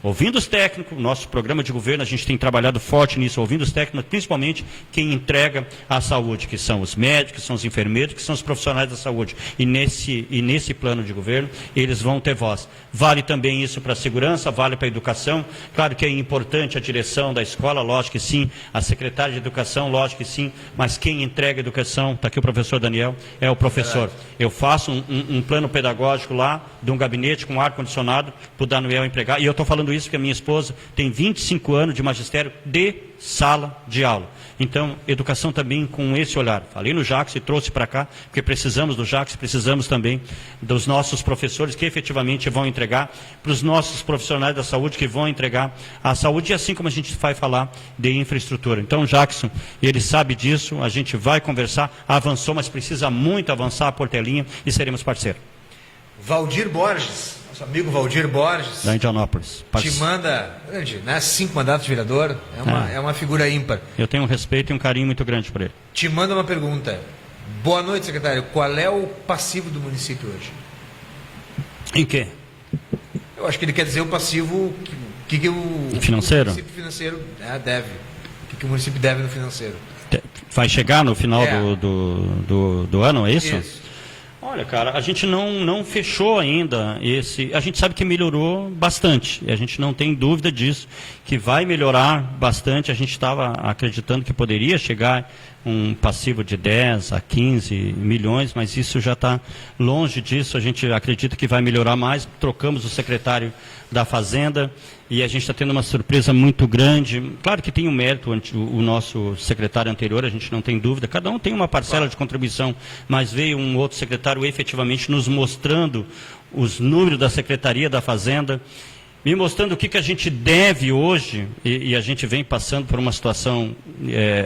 ouvindo os técnicos, nosso programa de governo, a gente tem trabalhado forte nisso, ouvindo os técnicos, principalmente quem entrega a saúde, que são os médicos, que são os enfermeiros, que são os profissionais da saúde. E nesse plano de governo, eles vão ter voz. Vale também isso para a segurança, vale para a educação. Claro que é importante a direção da escola, lógico que sim, a secretária de educação, lógico que sim, mas quem entrega a educação, está aqui o professor Daniel, é o professor. Eu faço um plano pedagógico lá, de um gabinete com ar-condicionado, para o Daniel empregar, e eu estou falando isso porque a minha esposa tem 25 anos de magistério de sala de aula. Então, educação também com esse olhar. Falei no Jacques e trouxe para cá, porque precisamos do Jacques, precisamos também dos nossos professores que efetivamente vão entregar, para os nossos profissionais da saúde que vão entregar a saúde, e assim como a gente vai falar de infraestrutura. Então, Jackson, ele sabe disso, a gente vai conversar, avançou, mas precisa muito avançar a Portelinha e seremos parceiros. Valdir Borges, nosso amigo Valdir Borges, da Indianópolis. Te manda, né, 5 mandatos de vereador, é uma figura ímpar. Eu tenho um respeito e um carinho muito grande por ele. Te manda uma pergunta. Boa noite, secretário. Qual é o passivo do município hoje? Em quê? Eu acho que ele quer dizer o passivo que o financeiro? município financeiro deve. O que o município deve no financeiro? Vai chegar no final do ano, é isso? Isso. Olha, cara, a gente não fechou ainda esse... A gente sabe que melhorou bastante, e a gente não tem dúvida disso, que vai melhorar bastante. A gente estava acreditando que poderia chegar um passivo de 10 a 15 milhões, mas isso já está longe disso. A gente acredita que vai melhorar mais. Trocamos o secretário da Fazenda e a gente está tendo uma surpresa muito grande. Claro que tem um mérito o nosso secretário anterior, a gente não tem dúvida. Cada um tem uma parcela de contribuição, mas veio um outro secretário efetivamente nos mostrando os números da Secretaria da Fazenda, me mostrando o que a gente deve hoje, e a gente vem passando por uma situação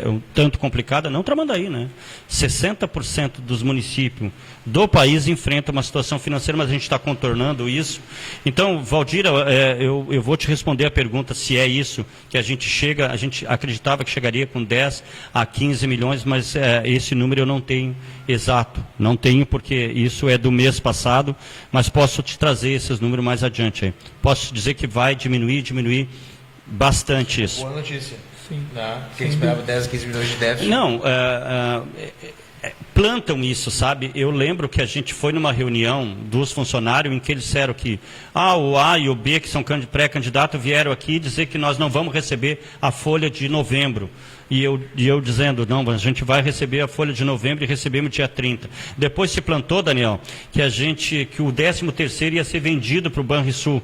um tanto complicada, não Tramandaí, né? 60% dos municípios do país enfrentam uma situação financeira, mas a gente está contornando isso. Então, Valdira, eu vou te responder a pergunta se é isso que a gente acreditava que chegaria com 10 a 15 milhões, mas esse número eu não tenho exato, não tenho porque isso é do mês passado, mas posso te trazer esses números mais adiante aí. Posso te dizer que vai diminuir bastante isso. Boa notícia. Sim. Quem esperava 10 a 15 milhões de déficit? Não, plantam isso, sabe? Eu lembro que a gente foi numa reunião dos funcionários em que eles disseram que o A e o B, que são pré-candidatos, vieram aqui dizer que nós não vamos receber a folha de novembro. E eu dizendo, não, a gente vai receber a folha de novembro e recebemos dia 30. Depois se plantou, Daniel, que o 13º ia ser vendido para o Banrisul.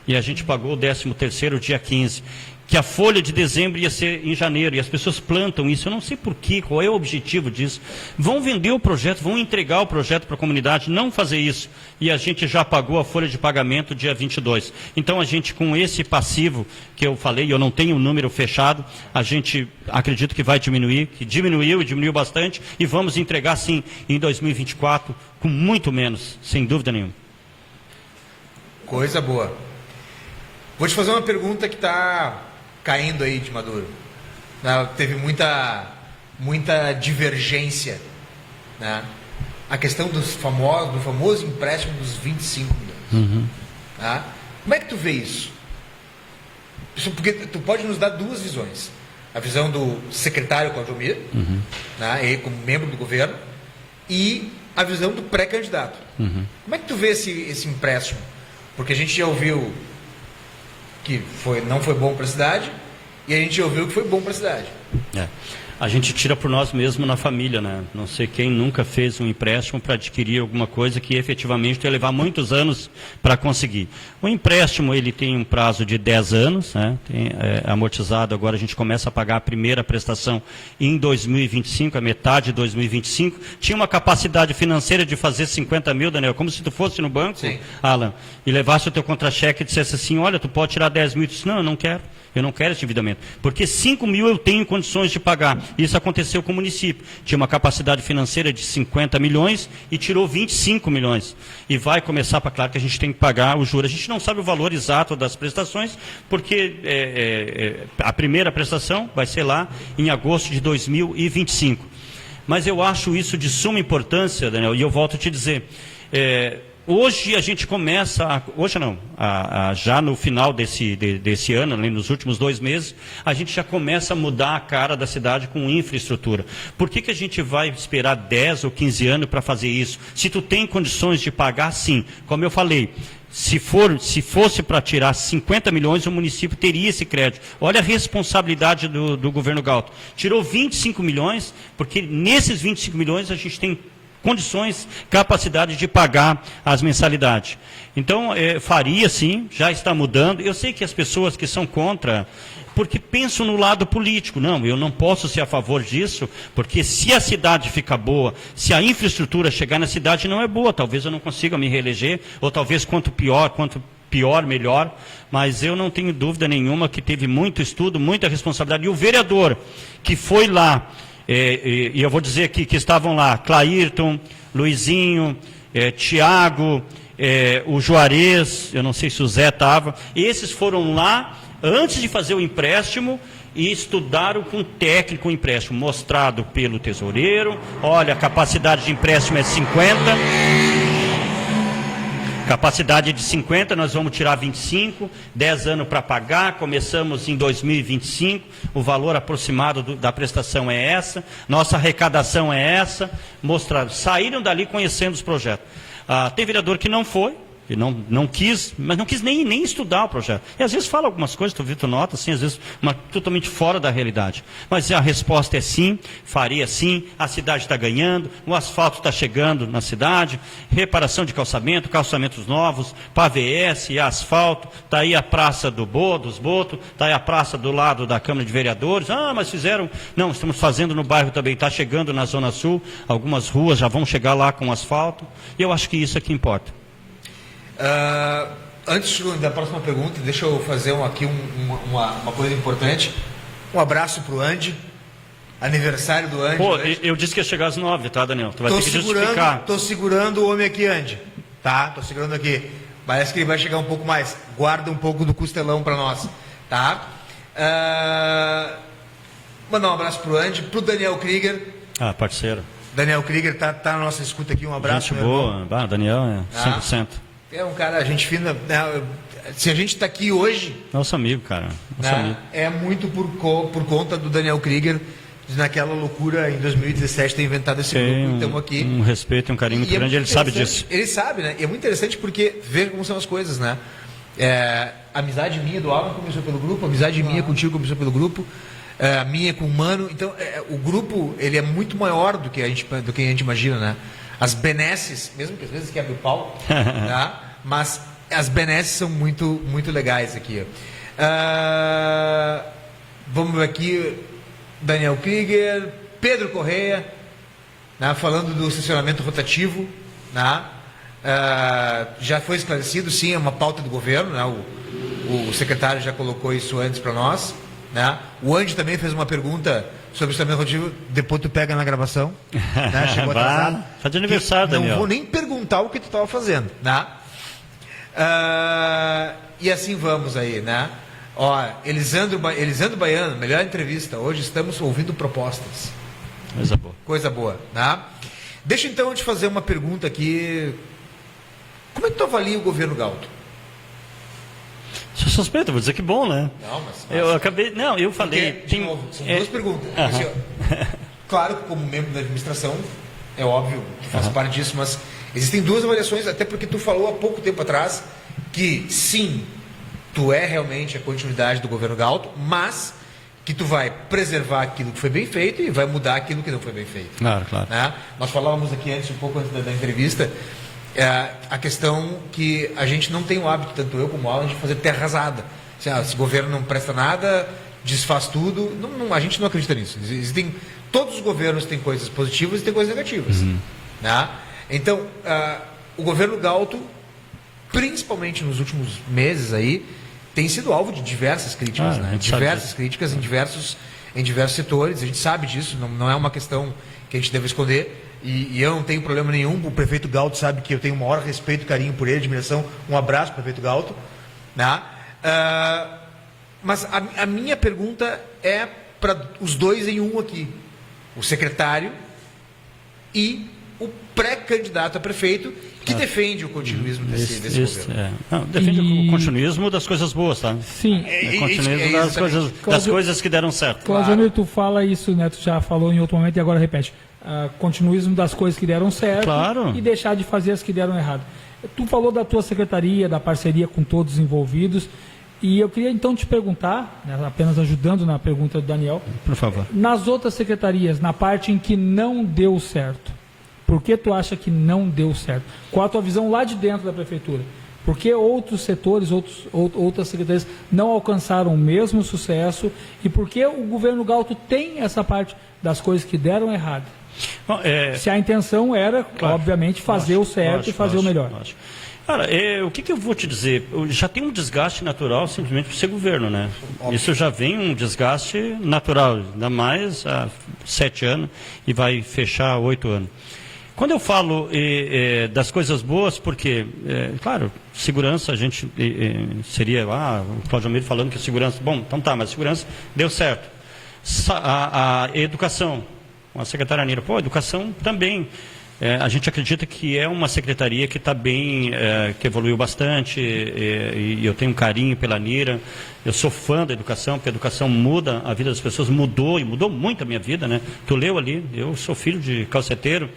E a gente pagou o 13º dia 15. Que a folha de dezembro ia ser em janeiro, e as pessoas plantam isso, eu não sei porquê, qual é o objetivo disso. Vão vender o projeto, vão entregar o projeto para a comunidade, não fazer isso. E a gente já pagou a folha de pagamento dia 22. Então a gente, com esse passivo que eu falei, eu não tenho um número fechado, a gente acredita que vai diminuir, que diminuiu e diminuiu bastante, e vamos entregar sim em 2024 com muito menos, sem dúvida nenhuma. Coisa boa. Vou te fazer uma pergunta que está caindo aí de maduro. Teve muita divergência, né? A questão do famoso empréstimo dos 25 milhões. Uhum. Tá? Como é que tu vê isso? Porque tu pode nos dar duas visões. A visão do secretário Claudio-Mir, né? Ele como membro do governo, e a visão do pré-candidato. Uhum. Como é que tu vê esse empréstimo? Porque a gente já ouviu que não foi bom para a cidade, e a gente ouviu que foi bom para a cidade. A gente tira por nós mesmos na família, né? Não sei quem nunca fez um empréstimo para adquirir alguma coisa que efetivamente ia levar muitos anos para conseguir. O empréstimo, ele tem um prazo de 10 anos, né? Amortizado, agora a gente começa a pagar a primeira prestação em 2025, a metade de 2025. Tinha uma capacidade financeira de fazer 50 mil, Daniel, como se tu fosse no banco, sim, Alan, e levasse o teu contra-cheque e dissesse assim, olha, tu pode tirar 10 mil. Eu disse, não, eu não quero. Eu não quero esse endividamento, porque 5 mil eu tenho condições de pagar. Isso aconteceu com o município. Tinha uma capacidade financeira de 50 milhões e tirou 25 milhões. E vai começar, claro que a gente tem que pagar o juros. A gente não sabe o valor exato das prestações, porque a primeira prestação vai ser lá em agosto de 2025. Mas eu acho isso de suma importância, Daniel, e eu volto a te dizer... Hoje a gente começa, já no final desse ano, nos últimos 2 meses, a gente já começa a mudar a cara da cidade com infraestrutura. Por que a gente vai esperar 10 ou 15 anos para fazer isso? Se tu tem condições de pagar, sim. Como eu falei, se fosse para tirar 50 milhões, o município teria esse crédito. Olha a responsabilidade do governo Galto. Tirou 25 milhões, porque nesses 25 milhões a gente tem condições, capacidade de pagar as mensalidades. Então, faria sim, já está mudando. Eu sei que as pessoas que são contra, porque pensam no lado político. Não, eu não posso ser a favor disso, porque se a cidade ficar boa, se a infraestrutura chegar na cidade não é boa, talvez eu não consiga me reeleger, ou talvez quanto pior, melhor, mas eu não tenho dúvida nenhuma que teve muito estudo, muita responsabilidade. E o vereador que foi lá, e eu vou dizer aqui que estavam lá Clairton, Luizinho, Tiago, o Juarez, eu não sei se o Zé estava, esses foram lá antes de fazer o empréstimo e estudaram com técnico o empréstimo, mostrado pelo tesoureiro. Olha, a capacidade de empréstimo é 50, capacidade de 50, nós vamos tirar 25, 10 anos para pagar, começamos em 2025, o valor aproximado da prestação é essa, nossa arrecadação é essa, saíram dali conhecendo os projetos. Tem vereador que não foi, E não quis, mas não quis nem estudar o projeto. E às vezes fala algumas coisas, tu nota, assim, às vezes totalmente fora da realidade. Mas a resposta é sim, faria sim, a cidade está ganhando, o asfalto está chegando na cidade, reparação de calçamentos novos, PAVS, asfalto, está aí a praça dos Botos, está aí a praça do lado da Câmara de Vereadores. Mas fizeram. Não, estamos fazendo no bairro também, está chegando na Zona Sul, algumas ruas já vão chegar lá com asfalto, e eu acho que isso é que importa. Antes da próxima pergunta, deixa eu fazer uma coisa importante. Um abraço para o Andy, aniversário do Andy. Pô, eu disse que ia chegar às 9, tá, Daniel? Tu vai ter que justificar. Tô segurando o homem aqui, Andy. Tá? Tô segurando aqui. Parece que ele vai chegar um pouco mais. Guarda um pouco do costelão para nós. Tá? Mandar um abraço pro Andy, pro Daniel Krieger. Parceiro. Daniel Krieger tá na nossa escuta aqui. Um abraço. Gente boa. Daniel é 100%. É um cara, gente fina. Se a gente está aqui hoje... Nosso amigo, cara. Amigo. É muito por conta do Daniel Krieger, naquela loucura em 2017 ter inventado esse grupo. E estamos aqui. Um respeito e um carinho muito grande, ele sabe disso. Ele sabe, né? E é muito interessante porque ver como são as coisas, né? A amizade minha do Alan começou pelo grupo, a amizade minha contigo começou pelo grupo, a minha com o Mano. Então, o grupo, ele é muito maior do que a gente imagina, né? As benesses, mesmo que às vezes quebre o pau, tá? Mas as benesses são muito, muito legais aqui. Vamos ver aqui, Daniel Krieger, Pedro Correia, né? Falando do estacionamento rotativo, né? Já foi esclarecido, sim, é uma pauta do governo, né? O secretário já colocou isso antes para nós, né? O Andy também fez uma pergunta sobre o estacionamento rotativo, depois tu pega na gravação, né? Chegou atrasado. Tá de aniversário, Daniel. Não vou nem perguntar o que tu estava fazendo, né? E assim vamos aí, né? Elisandro Baiano, melhor entrevista. Hoje estamos ouvindo propostas. Coisa boa, né? Deixa então eu te fazer uma pergunta aqui. Como é que tu avalia o governo Galto? Sou suspeito, vou dizer que bom, né? Não, mas eu acabei. Não, eu falei. De novo, são duas perguntas. Assim, claro que como membro da administração, é óbvio que faz parte disso, mas existem duas avaliações, até porque tu falou há pouco tempo atrás que sim, tu é realmente a continuidade do governo Galto, mas que tu vai preservar aquilo que foi bem feito e vai mudar aquilo que não foi bem feito. Claro. Né? Nós falávamos aqui um pouco antes da entrevista, a questão que a gente não tem o hábito, tanto eu como o Alan, de fazer terra arrasada. Se o governo não presta nada, desfaz tudo. A gente não acredita nisso. Todos os governos têm coisas positivas e têm coisas negativas. Né? Então, o governo Galto, principalmente nos últimos meses aí, tem sido alvo de diversas críticas, né? Diversas críticas em diversos setores. A gente sabe disso, não é uma questão que a gente deve esconder. E eu não tenho problema nenhum. O prefeito Galto sabe que eu tenho o maior respeito e carinho por ele, admiração. Um abraço, prefeito Galto. Né? Mas a minha pergunta é para os dois em um aqui: o secretário e o pré-candidato a prefeito, que defende o continuismo desse governo. Defende o continuismo das coisas boas, tá? Sim. O continuismo das coisas que deram certo. Claudio, tu fala isso, né? Tu já falou em outro momento e agora repete. Continuismo das coisas que deram certo, e deixar de fazer as que deram errado. Tu falou da tua secretaria, da parceria com todos os envolvidos, e eu queria então te perguntar, né, apenas ajudando na pergunta do Daniel, por favor, nas outras secretarias, na parte em que não deu certo, por que tu acha que não deu certo? Qual a tua visão lá de dentro da prefeitura? Por que outros setores, outras secretarias não alcançaram o mesmo sucesso, e por que o governo Galto tem essa parte das coisas que deram errado? Bom, se a intenção era, obviamente, fazer o certo e fazer o melhor. Cara, o que eu vou te dizer? Já tem um desgaste natural simplesmente por ser governo, né? Isso já vem um desgaste natural, ainda mais há 7 anos e vai fechar 8 anos. Quando eu falo das coisas boas, porque, claro, segurança, a gente seria, o Cláudio Almeida falando que segurança, bom, então tá, mas segurança deu certo. A educação, a secretária Nira, educação também. A gente acredita que é uma secretaria que está bem, que evoluiu bastante, e eu tenho um carinho pela Nira. Eu sou fã da educação, porque a educação muda a vida das pessoas, mudou, e mudou muito a minha vida, né? Tu leu ali, eu sou filho de calceteiro,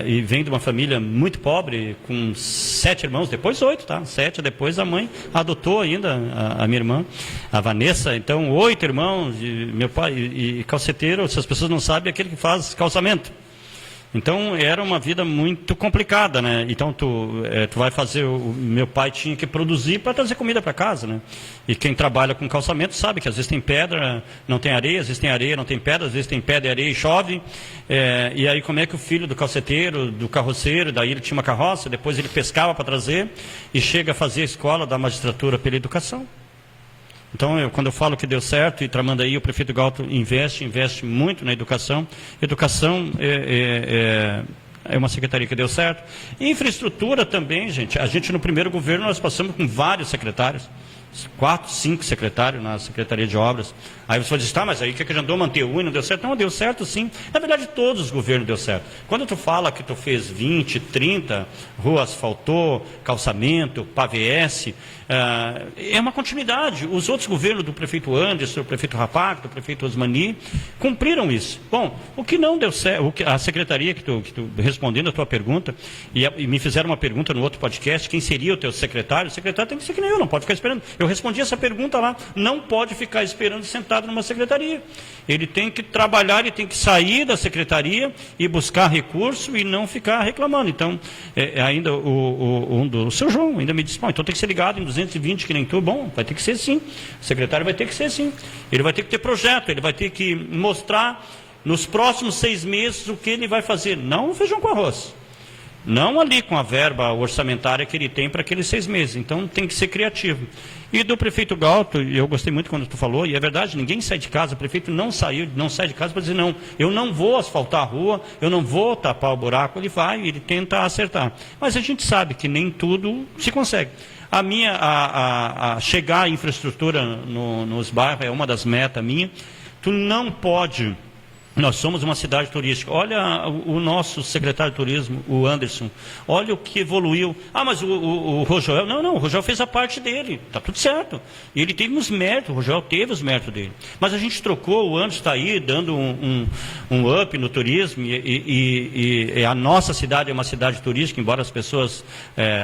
e vem de uma família muito pobre, com 7 irmãos, depois 8, tá? 7, depois a mãe adotou ainda a minha irmã, a Vanessa. Então, 8 irmãos, meu pai, e calceteiro, se as pessoas não sabem, é aquele que faz calçamento. Então, era uma vida muito complicada, né? Então, tu vai fazer... meu pai tinha que produzir para trazer comida para casa, né? E quem trabalha com calçamento sabe que às vezes tem pedra, não tem areia, às vezes tem areia, não tem pedra, às vezes tem pedra e areia e chove. E aí, como é que o filho do calceteiro, do carroceiro, daí ele tinha uma carroça, depois ele pescava para trazer e chega a fazer a escola da magistratura pela educação. Então, quando eu falo que deu certo, e Tramandaí, o prefeito Galto investe muito na educação. Educação é uma secretaria que deu certo. Infraestrutura também, gente. A gente, no primeiro governo, nós passamos com vários secretários. 4, 5 secretários na Secretaria de Obras. Aí você vai dizer, tá, mas aí que a gente andou manter um e não deu certo? Não, deu certo sim. Na verdade, todos os governos deu certo. Quando tu fala que tu fez 20, 30, rua asfaltou, calçamento, PAVS, é uma continuidade. Os outros governos do prefeito Anderson, do prefeito Rapac, do prefeito Osmani, cumpriram isso. Bom, o que não deu certo, a secretaria que tu respondendo a tua pergunta, e me fizeram uma pergunta no outro podcast, quem seria o teu secretário? O secretário tem que ser que nem eu, não pode ficar esperando. Eu respondi essa pergunta lá, não pode ficar esperando sentado numa secretaria. Ele tem que trabalhar, ele tem que sair da secretaria e buscar recurso e não ficar reclamando. Então, ainda o seu João ainda me disse, bom, então tem que ser ligado em 220 que nem tu. Bom, vai ter que ser sim. O secretário vai ter que ser sim. Ele vai ter que ter projeto, ele vai ter que mostrar nos próximos 6 meses o que ele vai fazer. Não o feijão com arroz. Não ali com a verba orçamentária que ele tem para aqueles 6 meses. Então tem que ser criativo. E do prefeito Galto, eu gostei muito quando tu falou, e é verdade, ninguém sai de casa, o prefeito não sai de casa para dizer, não, eu não vou asfaltar a rua, eu não vou tapar o buraco, ele vai, ele tenta acertar. Mas a gente sabe que nem tudo se consegue. A chegar à infraestrutura nos bairros é uma das metas minha. Tu não pode... Nós somos uma cidade turística. Olha o nosso secretário de turismo, o Anderson. Olha o que evoluiu. Ah, mas o Rogel... Não, o Rogel fez a parte dele. Está tudo certo. Ele teve os méritos, o Rogel teve os méritos dele. Mas a gente trocou, o Anderson está aí dando um up no turismo. E a nossa cidade é uma cidade turística, embora as pessoas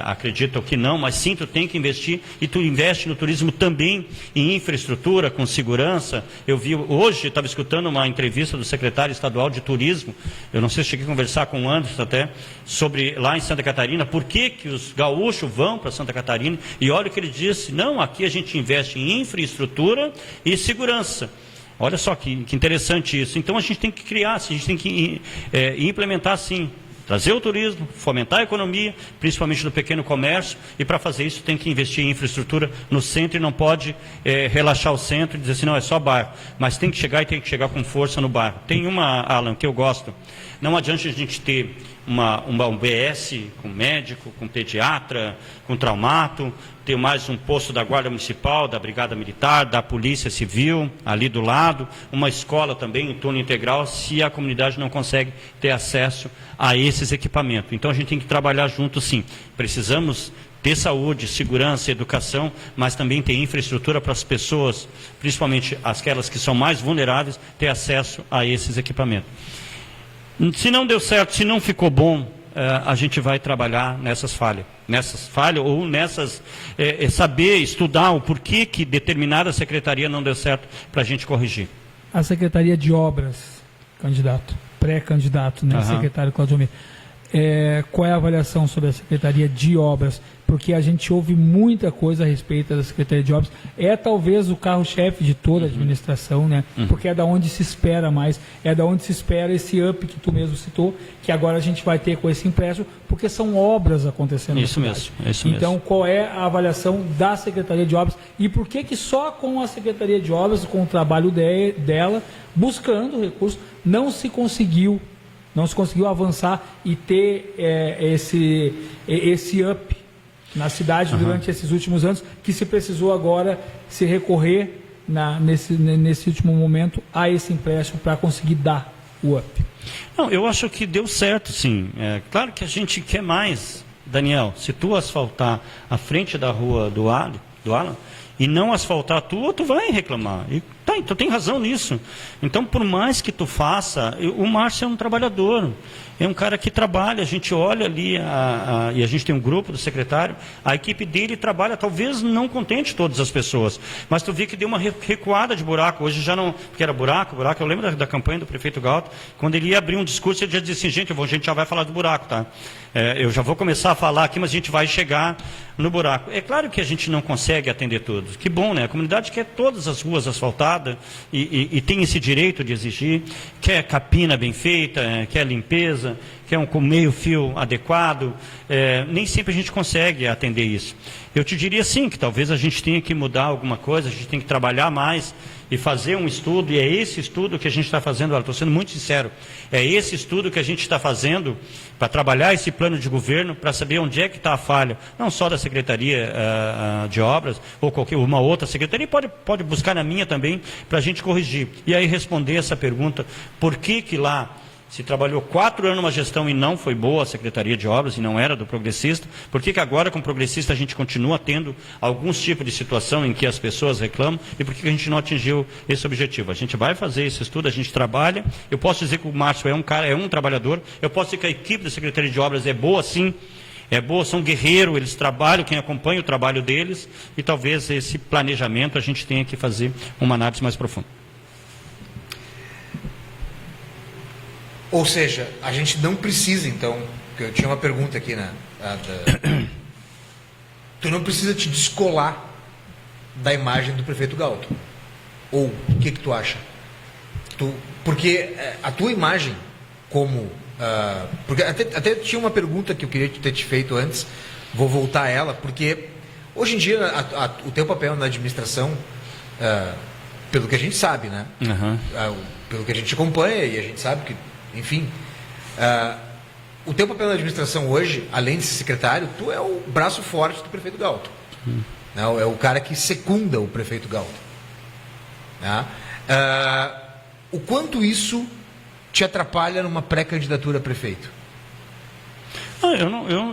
acreditam que não, mas sim, tu tem que investir. E tu investe no turismo também em infraestrutura, com segurança. Eu vi hoje, estava escutando uma entrevista do secretário estadual de turismo, eu não sei se cheguei a conversar com o Anderson até, sobre lá em Santa Catarina, por que os gaúchos vão para Santa Catarina, e olha o que ele disse, não, aqui a gente investe em infraestrutura e segurança. Olha só que interessante isso. Então a gente tem que criar, a gente tem que implementar sim, trazer o turismo, fomentar a economia, principalmente do pequeno comércio, e para fazer isso tem que investir em infraestrutura no centro e não pode relaxar o centro e dizer assim, não, é só bairro. Mas tem que chegar com força no bairro. Tem uma, Alan, que eu gosto. Não adianta a gente ter um BS com médico, com pediatra, com traumato, ter mais um posto da Guarda Municipal, da Brigada Militar, da Polícia Civil, ali do lado, uma escola também, um turno integral, se a comunidade não consegue ter acesso a esses equipamentos. Então a gente tem que trabalhar junto sim. Precisamos ter saúde, segurança, educação, mas também ter infraestrutura para as pessoas, principalmente aquelas que são mais vulneráveis, ter acesso a esses equipamentos. Se não deu certo, se não ficou bom, a gente vai trabalhar nessas falhas ou nessas, saber, estudar o porquê que determinada secretaria não deu certo para a gente corrigir. A Secretaria de Obras, candidato, pré-candidato, né, secretário Claudio Almeida, qual é a avaliação sobre a Secretaria de Obras? Porque a gente ouve muita coisa a respeito da Secretaria de Obras. É talvez o carro-chefe de toda a administração, né? Porque é da onde se espera mais, é da onde se espera esse up que tu mesmo citou, que agora a gente vai ter com esse empréstimo, porque são obras acontecendo. Isso mesmo. Então, qual é a avaliação da Secretaria de Obras e por que só com a Secretaria de Obras, com o trabalho dela, buscando recursos, não se conseguiu avançar e ter esse up na cidade durante esses últimos anos, que se precisou agora se recorrer nesse último momento a esse empréstimo para conseguir dar o up? Não, eu acho que deu certo, sim. Claro que a gente quer mais, Daniel. Se tu asfaltar a frente da rua do Alan e não asfaltar tu vai reclamar. E tá Tá, então tem razão nisso. Então, por mais que tu faça, o Márcio é um trabalhador, é um cara que trabalha, a gente olha ali, e a gente tem um grupo do secretário, a equipe dele trabalha, talvez não contente todas as pessoas, mas tu vê que deu uma recuada de buraco, hoje já não, porque era buraco, eu lembro da campanha do prefeito Galto, quando ele ia abrir um discurso, ele já dizia assim, gente, a gente já vai falar do buraco, tá? Eu já vou começar a falar aqui, mas a gente vai chegar no buraco. É claro que a gente não consegue atender todos, que bom, né? A comunidade quer todas as ruas asfaltadas e tem esse direito de exigir, quer capina bem feita, quer limpeza, quer um meio-fio adequado, nem sempre a gente consegue atender isso. Eu te diria sim, que talvez a gente tenha que mudar alguma coisa, a gente tem que trabalhar mais e fazer um estudo, e é esse estudo que a gente está fazendo, estou sendo muito sincero, é esse estudo que a gente está fazendo para trabalhar esse plano de governo, para saber onde é que está a falha, não só da Secretaria de Obras, ou qualquer uma outra secretaria, pode buscar na minha também, para a gente corrigir. E aí responder essa pergunta, por que lá se trabalhou 4 anos numa gestão e não foi boa a Secretaria de Obras e não era do progressista, por que agora com o progressista a gente continua tendo alguns tipos de situação em que as pessoas reclamam e por que a gente não atingiu esse objetivo? A gente vai fazer esse estudo, a gente trabalha, eu posso dizer que o Márcio é um cara, é um trabalhador, eu posso dizer que a equipe da Secretaria de Obras é boa sim, é boa, são guerreiros, eles trabalham, quem acompanha o trabalho deles e talvez esse planejamento a gente tenha que fazer uma análise mais profunda. Ou seja, a gente não precisa, então, porque eu tinha uma pergunta aqui, né? Tu não precisa te descolar da imagem do prefeito Galto. Ou, o que tu acha? Porque a tua imagem como... porque até tinha uma pergunta que eu queria ter te feito antes, vou voltar a ela, porque hoje em dia o teu papel na administração, pelo que a gente sabe, né? Uhum. Pelo que a gente acompanha, e a gente sabe que enfim, o teu papel na administração hoje, além de ser secretário, tu é o braço forte do prefeito Galto. É o cara que secunda o prefeito Galto. O quanto isso te atrapalha numa pré-candidatura a prefeito?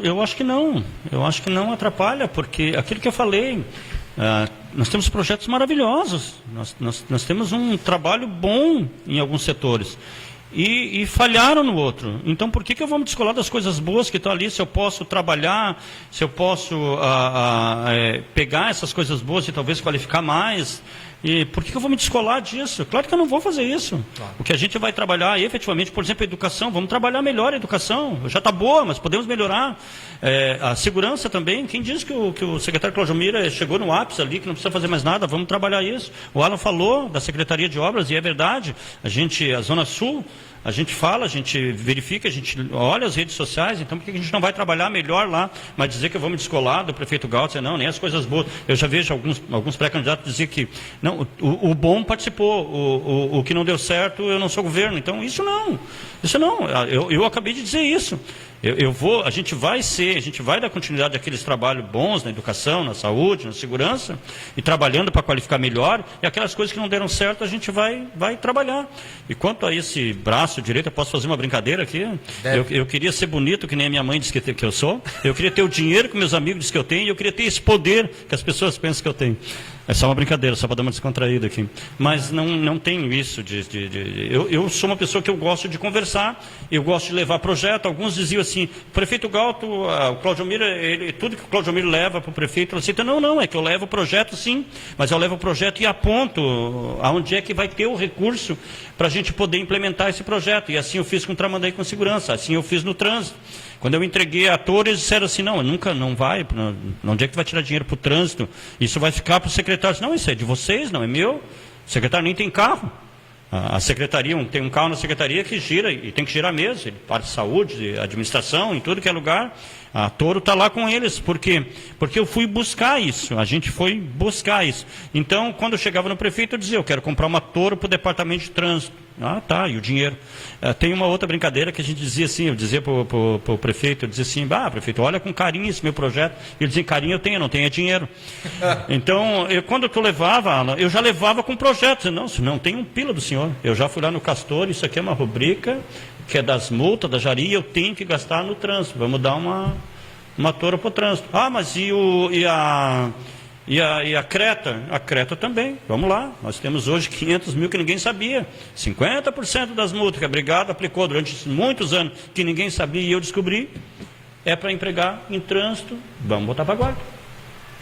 Eu acho que não. Eu acho que não atrapalha, porque aquilo que eu falei, nós temos projetos maravilhosos, nós temos um trabalho bom em alguns setores. E falharam no outro. Então, por que eu vou me descolar das coisas boas que estão ali, se eu posso trabalhar, se eu posso pegar essas coisas boas e talvez qualificar mais? E por que eu vou me descolar disso? Claro que eu não vou fazer isso. Claro. O que a gente vai trabalhar efetivamente, por exemplo, a educação, vamos trabalhar melhor a educação. Já está boa, mas podemos melhorar. A segurança também. Quem diz que o secretário Cláudio Mira chegou no ápice ali, que não precisa fazer mais nada, vamos trabalhar isso. O Alan falou da Secretaria de Obras, e é verdade. A Zona Sul, a gente fala, a gente verifica, a gente olha as redes sociais, então por que a gente não vai trabalhar melhor lá, mas dizer que eu vou me descolar do prefeito Galto, dizer, não, nem as coisas boas. Eu já vejo alguns pré-candidatos dizer que não, o bom participou, o que não deu certo, eu não sou governo. Então isso não, eu acabei de dizer isso. A gente vai dar continuidade àqueles trabalhos bons na educação, na saúde, na segurança, e trabalhando para qualificar melhor, e aquelas coisas que não deram certo a gente vai trabalhar. E quanto a esse braço direito, eu posso fazer uma brincadeira aqui? Eu queria ser bonito, que nem a minha mãe disse que eu sou, eu queria ter o dinheiro que meus amigos dizem que eu tenho, e eu queria ter esse poder que as pessoas pensam que eu tenho. É só uma brincadeira, só para dar uma descontraída aqui. Mas não tenho isso eu sou uma pessoa que eu gosto de conversar, eu gosto de levar projeto. Alguns diziam assim, o prefeito Galto, o Cláudio Mira, tudo que o Cláudio Mira leva para o prefeito, ele cita, não, é que eu levo o projeto sim, mas eu levo o projeto e aponto aonde é que vai ter o recurso para a gente poder implementar esse projeto. E assim eu fiz com o Tramandaí com segurança, assim eu fiz no trânsito. Quando eu entreguei a Torres, eles disseram assim, não vai, onde é que tu vai tirar dinheiro para o trânsito? Isso vai ficar para o secretário. Não, isso é de vocês, não é meu. O secretário nem tem carro. A secretaria, tem um carro na secretaria que gira, e tem que girar mesmo, parte de saúde, administração, em tudo que é lugar. A Toro está lá com eles, por quê? Porque eu fui buscar isso, a gente foi buscar isso. Então, quando eu chegava no prefeito, eu dizia, eu quero comprar uma Toro para o departamento de trânsito. Tá, e o dinheiro? Tem uma outra brincadeira que a gente dizia assim, eu dizia para o prefeito, eu dizia assim, prefeito, olha com carinho esse meu projeto. Ele dizia, carinho eu tenho, não tenho dinheiro. Então, quando tu levava, eu já levava com projetos. Não tem um pila do senhor. Eu já fui lá no Castor, isso aqui é uma rubrica que é das multas, da Jari, eu tenho que gastar no trânsito. Vamos dar uma Toro para o trânsito. Mas e E a Creta também, vamos lá, nós temos hoje 500 mil que ninguém sabia, 50% das multas que a Brigada aplicou durante muitos anos, que ninguém sabia e eu descobri, é para empregar em trânsito, vamos botar para guarda.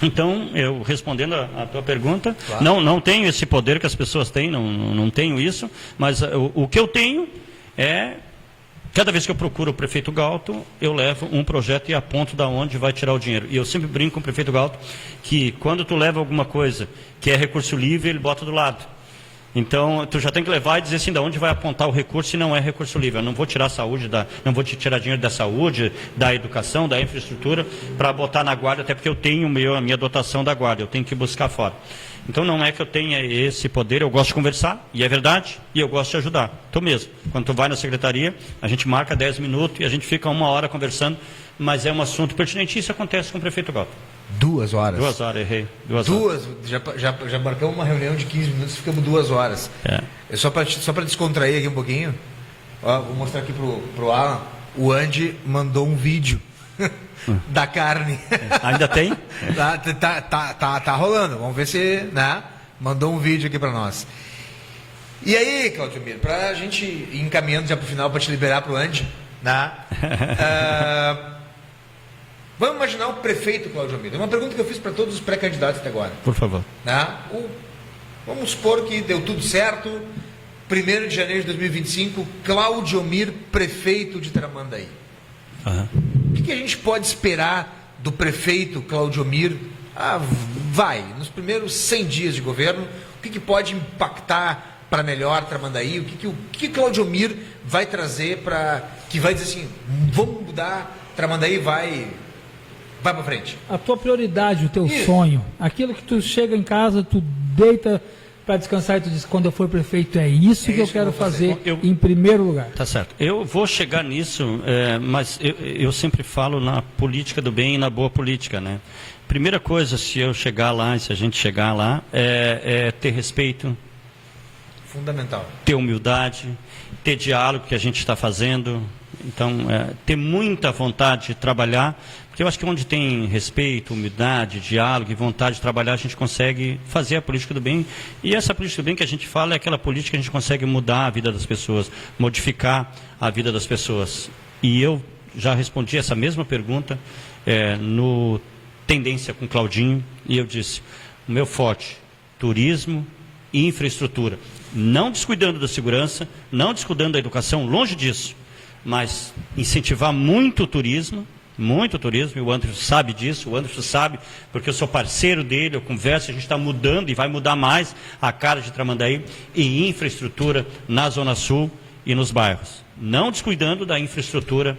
Então, eu respondendo a tua pergunta, claro. não tenho esse poder que as pessoas têm, não tenho isso, mas o que eu tenho é... Cada vez que eu procuro o prefeito Galto, eu levo um projeto e aponto de onde vai tirar o dinheiro. E eu sempre brinco com o prefeito Galto que quando tu leva alguma coisa que é recurso livre, ele bota do lado. Então, tu já tem que levar e dizer assim, de onde vai apontar o recurso se não é recurso livre. Eu não vou tirar a saúde, não vou tirar dinheiro da saúde, da educação, da infraestrutura, para botar na guarda, até porque eu tenho a minha dotação da guarda, eu tenho que buscar fora. Então não é que eu tenha esse poder, eu gosto de conversar, e é verdade, e eu gosto de ajudar. Tu mesmo, quando tu vai na secretaria, a gente marca 10 minutos e a gente fica 1 hora conversando, mas é um assunto pertinente e isso acontece com o prefeito Galto. 2 horas. 2 horas, errei. 2 horas. Já marcamos uma reunião de 15 minutos e ficamos 2 horas. É só para descontrair aqui um pouquinho, ó, vou mostrar aqui pro Alan, o Andy mandou um vídeo da carne. Ainda tem? Tá rolando. Vamos ver se, né? Mandou um vídeo aqui para nós. E aí, Claudio Mir, pra gente ir encaminhando já pro final para te liberar pro Andy, né? Vamos imaginar o prefeito Claudio Mir. É uma pergunta que eu fiz para todos os pré-candidatos até agora. Por favor. Né? Vamos supor que deu tudo certo. 1º de janeiro de 2025, Claudio Mir, prefeito de Tramandaí. O que a gente pode esperar do prefeito Claudio Mir? Nos primeiros 100 dias de governo, o que pode impactar para melhor Tramandaí? O que Claudio Mir vai trazer para que vai dizer assim, vamos mudar, Tramandaí vai para frente? A tua prioridade, o teu sonho, aquilo que tu chega em casa, tu deita para descansar e tu diz, quando eu for prefeito, é isso que eu quero fazer em primeiro lugar. Tá certo. Eu vou chegar nisso, mas eu sempre falo na política do bem e na boa política, né? Primeira coisa, se a gente chegar lá, é ter respeito. Fundamental. Ter humildade, ter diálogo que a gente está fazendo. Então, ter muita vontade de trabalhar, porque eu acho que onde tem respeito, humildade, diálogo e vontade de trabalhar, a gente consegue fazer a política do bem. E essa política do bem que a gente fala é aquela política que a gente consegue mudar a vida das pessoas, modificar a vida das pessoas. E eu já respondi essa mesma pergunta no Tendência com Claudinho, e eu disse, o meu forte, turismo e infraestrutura. Não descuidando da segurança, não descuidando da educação, longe disso. Mas incentivar muito o turismo, e o Anderson sabe disso, o Anderson sabe, porque eu sou parceiro dele, eu converso, a gente está mudando e vai mudar mais a cara de Tramandaí, e infraestrutura na Zona Sul e nos bairros. Não descuidando da infraestrutura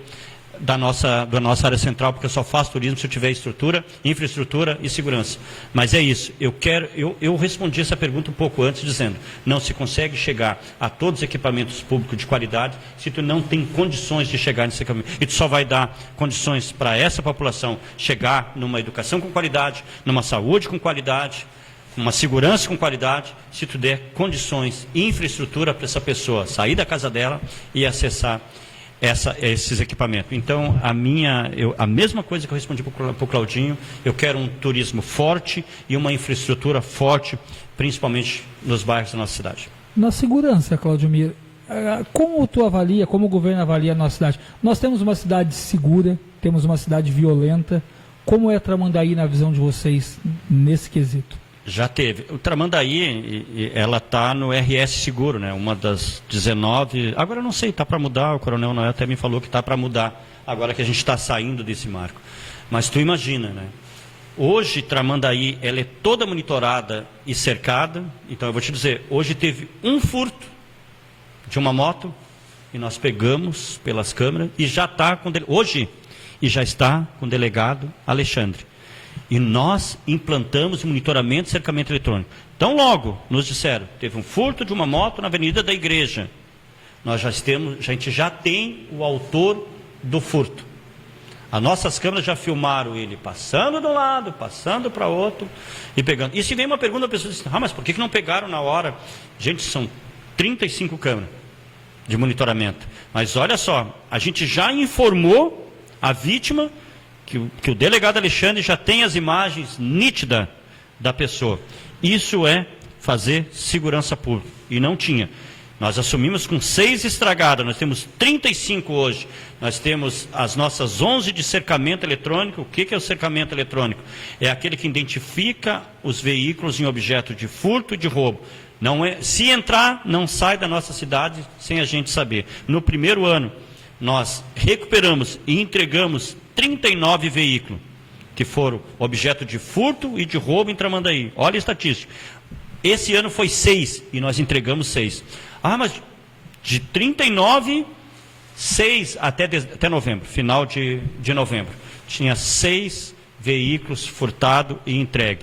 da nossa área central, porque eu só faço turismo se eu tiver estrutura, infraestrutura e segurança. Mas é isso, eu respondi essa pergunta um pouco antes, dizendo, não se consegue chegar a todos os equipamentos públicos de qualidade se tu não tem condições de chegar nesse equipamento. E tu só vai dar condições para essa população chegar numa educação com qualidade, numa saúde com qualidade, uma segurança com qualidade, se tu der condições e infraestrutura para essa pessoa sair da casa dela e acessar esses equipamentos. Então, a mesma coisa que eu respondi para o Claudinho, eu quero um turismo forte e uma infraestrutura forte, principalmente nos bairros da nossa cidade. Na segurança, Claudio Mir, como tu avalia, como o governo avalia a nossa cidade? Nós temos uma cidade segura, temos uma cidade violenta. Como é Tramandaí na visão de vocês nesse quesito? Já teve. O Tramandaí, ela está no RS Seguro, né? Uma das 19... Agora eu não sei, está para mudar, o Coronel Noel até me falou que está para mudar, agora que a gente está saindo desse marco. Mas tu imagina, né? Hoje, Tramandaí, ela é toda monitorada e cercada. Então, eu vou te dizer, hoje teve um furto de uma moto, e nós pegamos pelas câmeras, e já está com... Hoje, e já está com o delegado Alexandre. E nós implantamos monitoramento e cercamento eletrônico. Então, logo, nos disseram, teve um furto de uma moto na Avenida da Igreja. A gente já tem o autor do furto. As nossas câmeras já filmaram ele passando de um lado, passando para outro e pegando. E se vem uma pergunta, a pessoa diz, mas por que não pegaram na hora? Gente, são 35 câmeras de monitoramento. Mas olha só, a gente já informou a vítima que o delegado Alexandre já tem as imagens nítidas da pessoa. Isso é fazer segurança pública. E não tinha. Nós assumimos com 6 estragadas, nós temos 35 hoje. Nós temos as nossas 11 de cercamento eletrônico. O que é o cercamento eletrônico? É aquele que identifica os veículos em objeto de furto e de roubo. Não é, se entrar, não sai da nossa cidade sem a gente saber. No primeiro ano, nós recuperamos e entregamos 39 veículos que foram objeto de furto e de roubo em Tramandaí. Olha a estatística. Esse ano foi 6 e nós entregamos 6. Ah, mas de 39, 6 até novembro, final de novembro. Tinha 6 veículos furtados e entregue.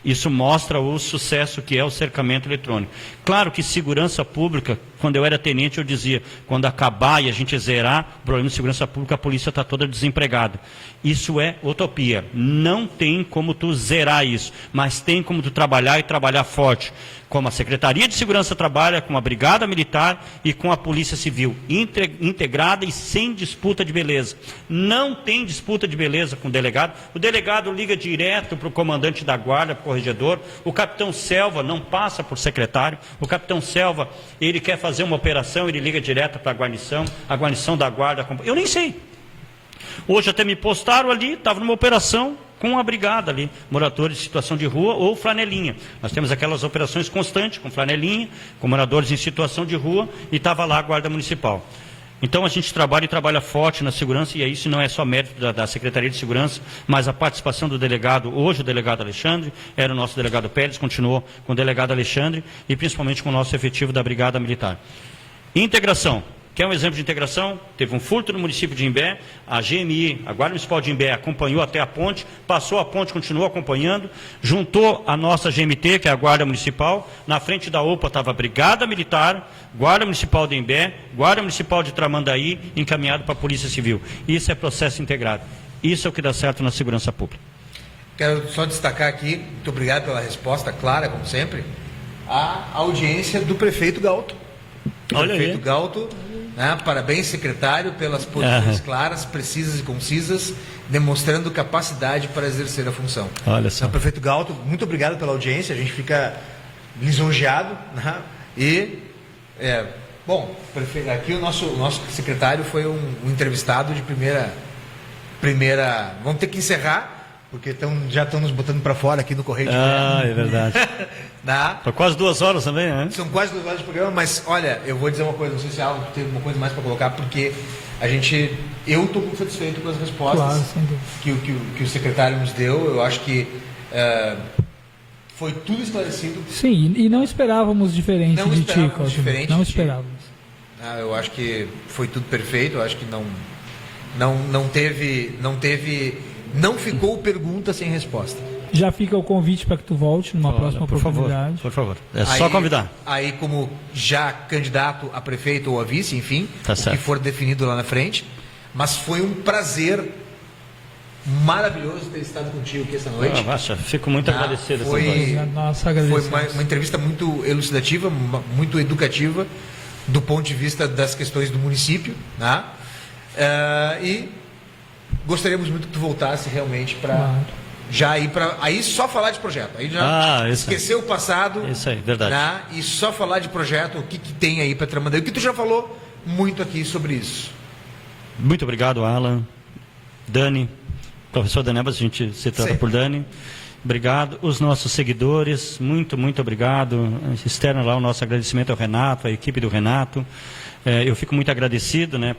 Isso mostra o sucesso que é o cercamento eletrônico. Claro que segurança pública, quando eu era tenente, eu dizia, quando acabar e a gente zerar o problema de segurança pública, a polícia está toda desempregada. Isso é utopia. Não tem como tu zerar isso, mas tem como tu trabalhar e trabalhar forte. Como a Secretaria de Segurança trabalha, com a Brigada Militar e com a Polícia Civil, integrada e sem disputa de beleza. Não tem disputa de beleza com o delegado. O delegado liga direto para o comandante da guarda, para o corregedor. O capitão Selva não passa por secretário. O capitão Selva, ele quer fazer uma operação, ele liga direto para a guarnição da guarda. Eu nem sei. Hoje até me postaram ali, estava numa operação com a brigada ali, moradores de situação de rua ou flanelinha. Nós temos aquelas operações constantes, com flanelinha, com moradores em situação de rua, e estava lá a Guarda Municipal. Então a gente trabalha e trabalha forte na segurança, e isso não é só mérito da Secretaria de Segurança, mas a participação do delegado, hoje o delegado Alexandre, era o nosso delegado Pérez, continuou com o delegado Alexandre, e principalmente com o nosso efetivo da Brigada Militar. Integração. Quer um exemplo de integração? Teve um furto no município de Imbé, a GMI, a Guarda Municipal de Imbé, acompanhou até a ponte, passou a ponte, continuou acompanhando, juntou a nossa GMT, que é a Guarda Municipal, na frente da UPA estava a Brigada Militar, Guarda Municipal de Imbé, Guarda Municipal de Tramandaí, encaminhado para a Polícia Civil. Isso é processo integrado. Isso é o que dá certo na segurança pública. Quero só destacar aqui, muito obrigado pela resposta clara, como sempre, a audiência do prefeito Galto. Olha Prefeito aí. Galto, né, parabéns, secretário, pelas posições claras, precisas e concisas, demonstrando capacidade para exercer a função. Olha só. Então, prefeito Galto, muito obrigado pela audiência, a gente fica lisonjeado, né, e, bom, aqui o nosso secretário foi um entrevistado de primeira, vamos ter que encerrar, porque já estão nos botando para fora aqui no Correio de Guerra. É verdade. Foi quase 2 horas também, né? São quase 2 horas de programa, mas olha, eu vou dizer uma coisa, não sei se Alan tem alguma coisa mais para colocar, porque eu estou muito satisfeito com as respostas que o secretário nos deu. Eu acho que foi tudo esclarecido. Sim, e não esperávamos diferente de ti, não esperávamos. Eu acho que foi tudo perfeito, eu acho que não ficou pergunta sem resposta. Já fica o convite para que tu volte numa próxima oportunidade. Por favor. É só convidar. Aí, como já candidato a prefeito ou a vice, enfim, tá o que for definido lá na frente. Mas foi um prazer maravilhoso ter estado contigo aqui esta noite. Fico muito agradecido. Foi uma entrevista muito elucidativa, muito educativa, do ponto de vista das questões do município. Né? E gostaríamos muito que tu voltasse realmente para... Já ir para aí só falar de projeto. Aí já esquecer o passado. Isso aí, verdade. Né? E só falar de projeto, o que tem aí para Tramandaí. O que tu já falou muito aqui sobre isso. Muito obrigado, Alan. Dani, professor Danebas, a gente se trata por Dani. Obrigado. Os nossos seguidores, muito obrigado. Externo lá o nosso agradecimento ao Renato, à equipe do Renato. Eu fico muito agradecido, né?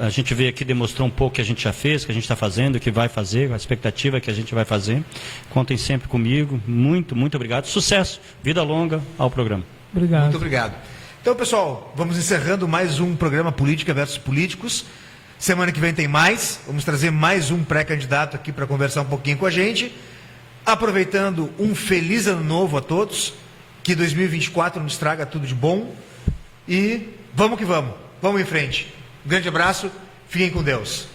A gente veio aqui, demonstrou um pouco o que a gente já fez, o que a gente está fazendo, o que vai fazer, a expectativa que a gente vai fazer. Contem sempre comigo. Muito obrigado. Sucesso, vida longa ao programa. Obrigado. Muito obrigado. Então, pessoal, vamos encerrando mais um programa Política versus Políticos. Semana que vem tem mais. Vamos trazer mais um pré-candidato aqui para conversar um pouquinho com a gente. Aproveitando, um feliz ano novo a todos. Que 2024 nos traga tudo de bom. E vamos que vamos. Vamos em frente. Um grande abraço. Fiquem com Deus.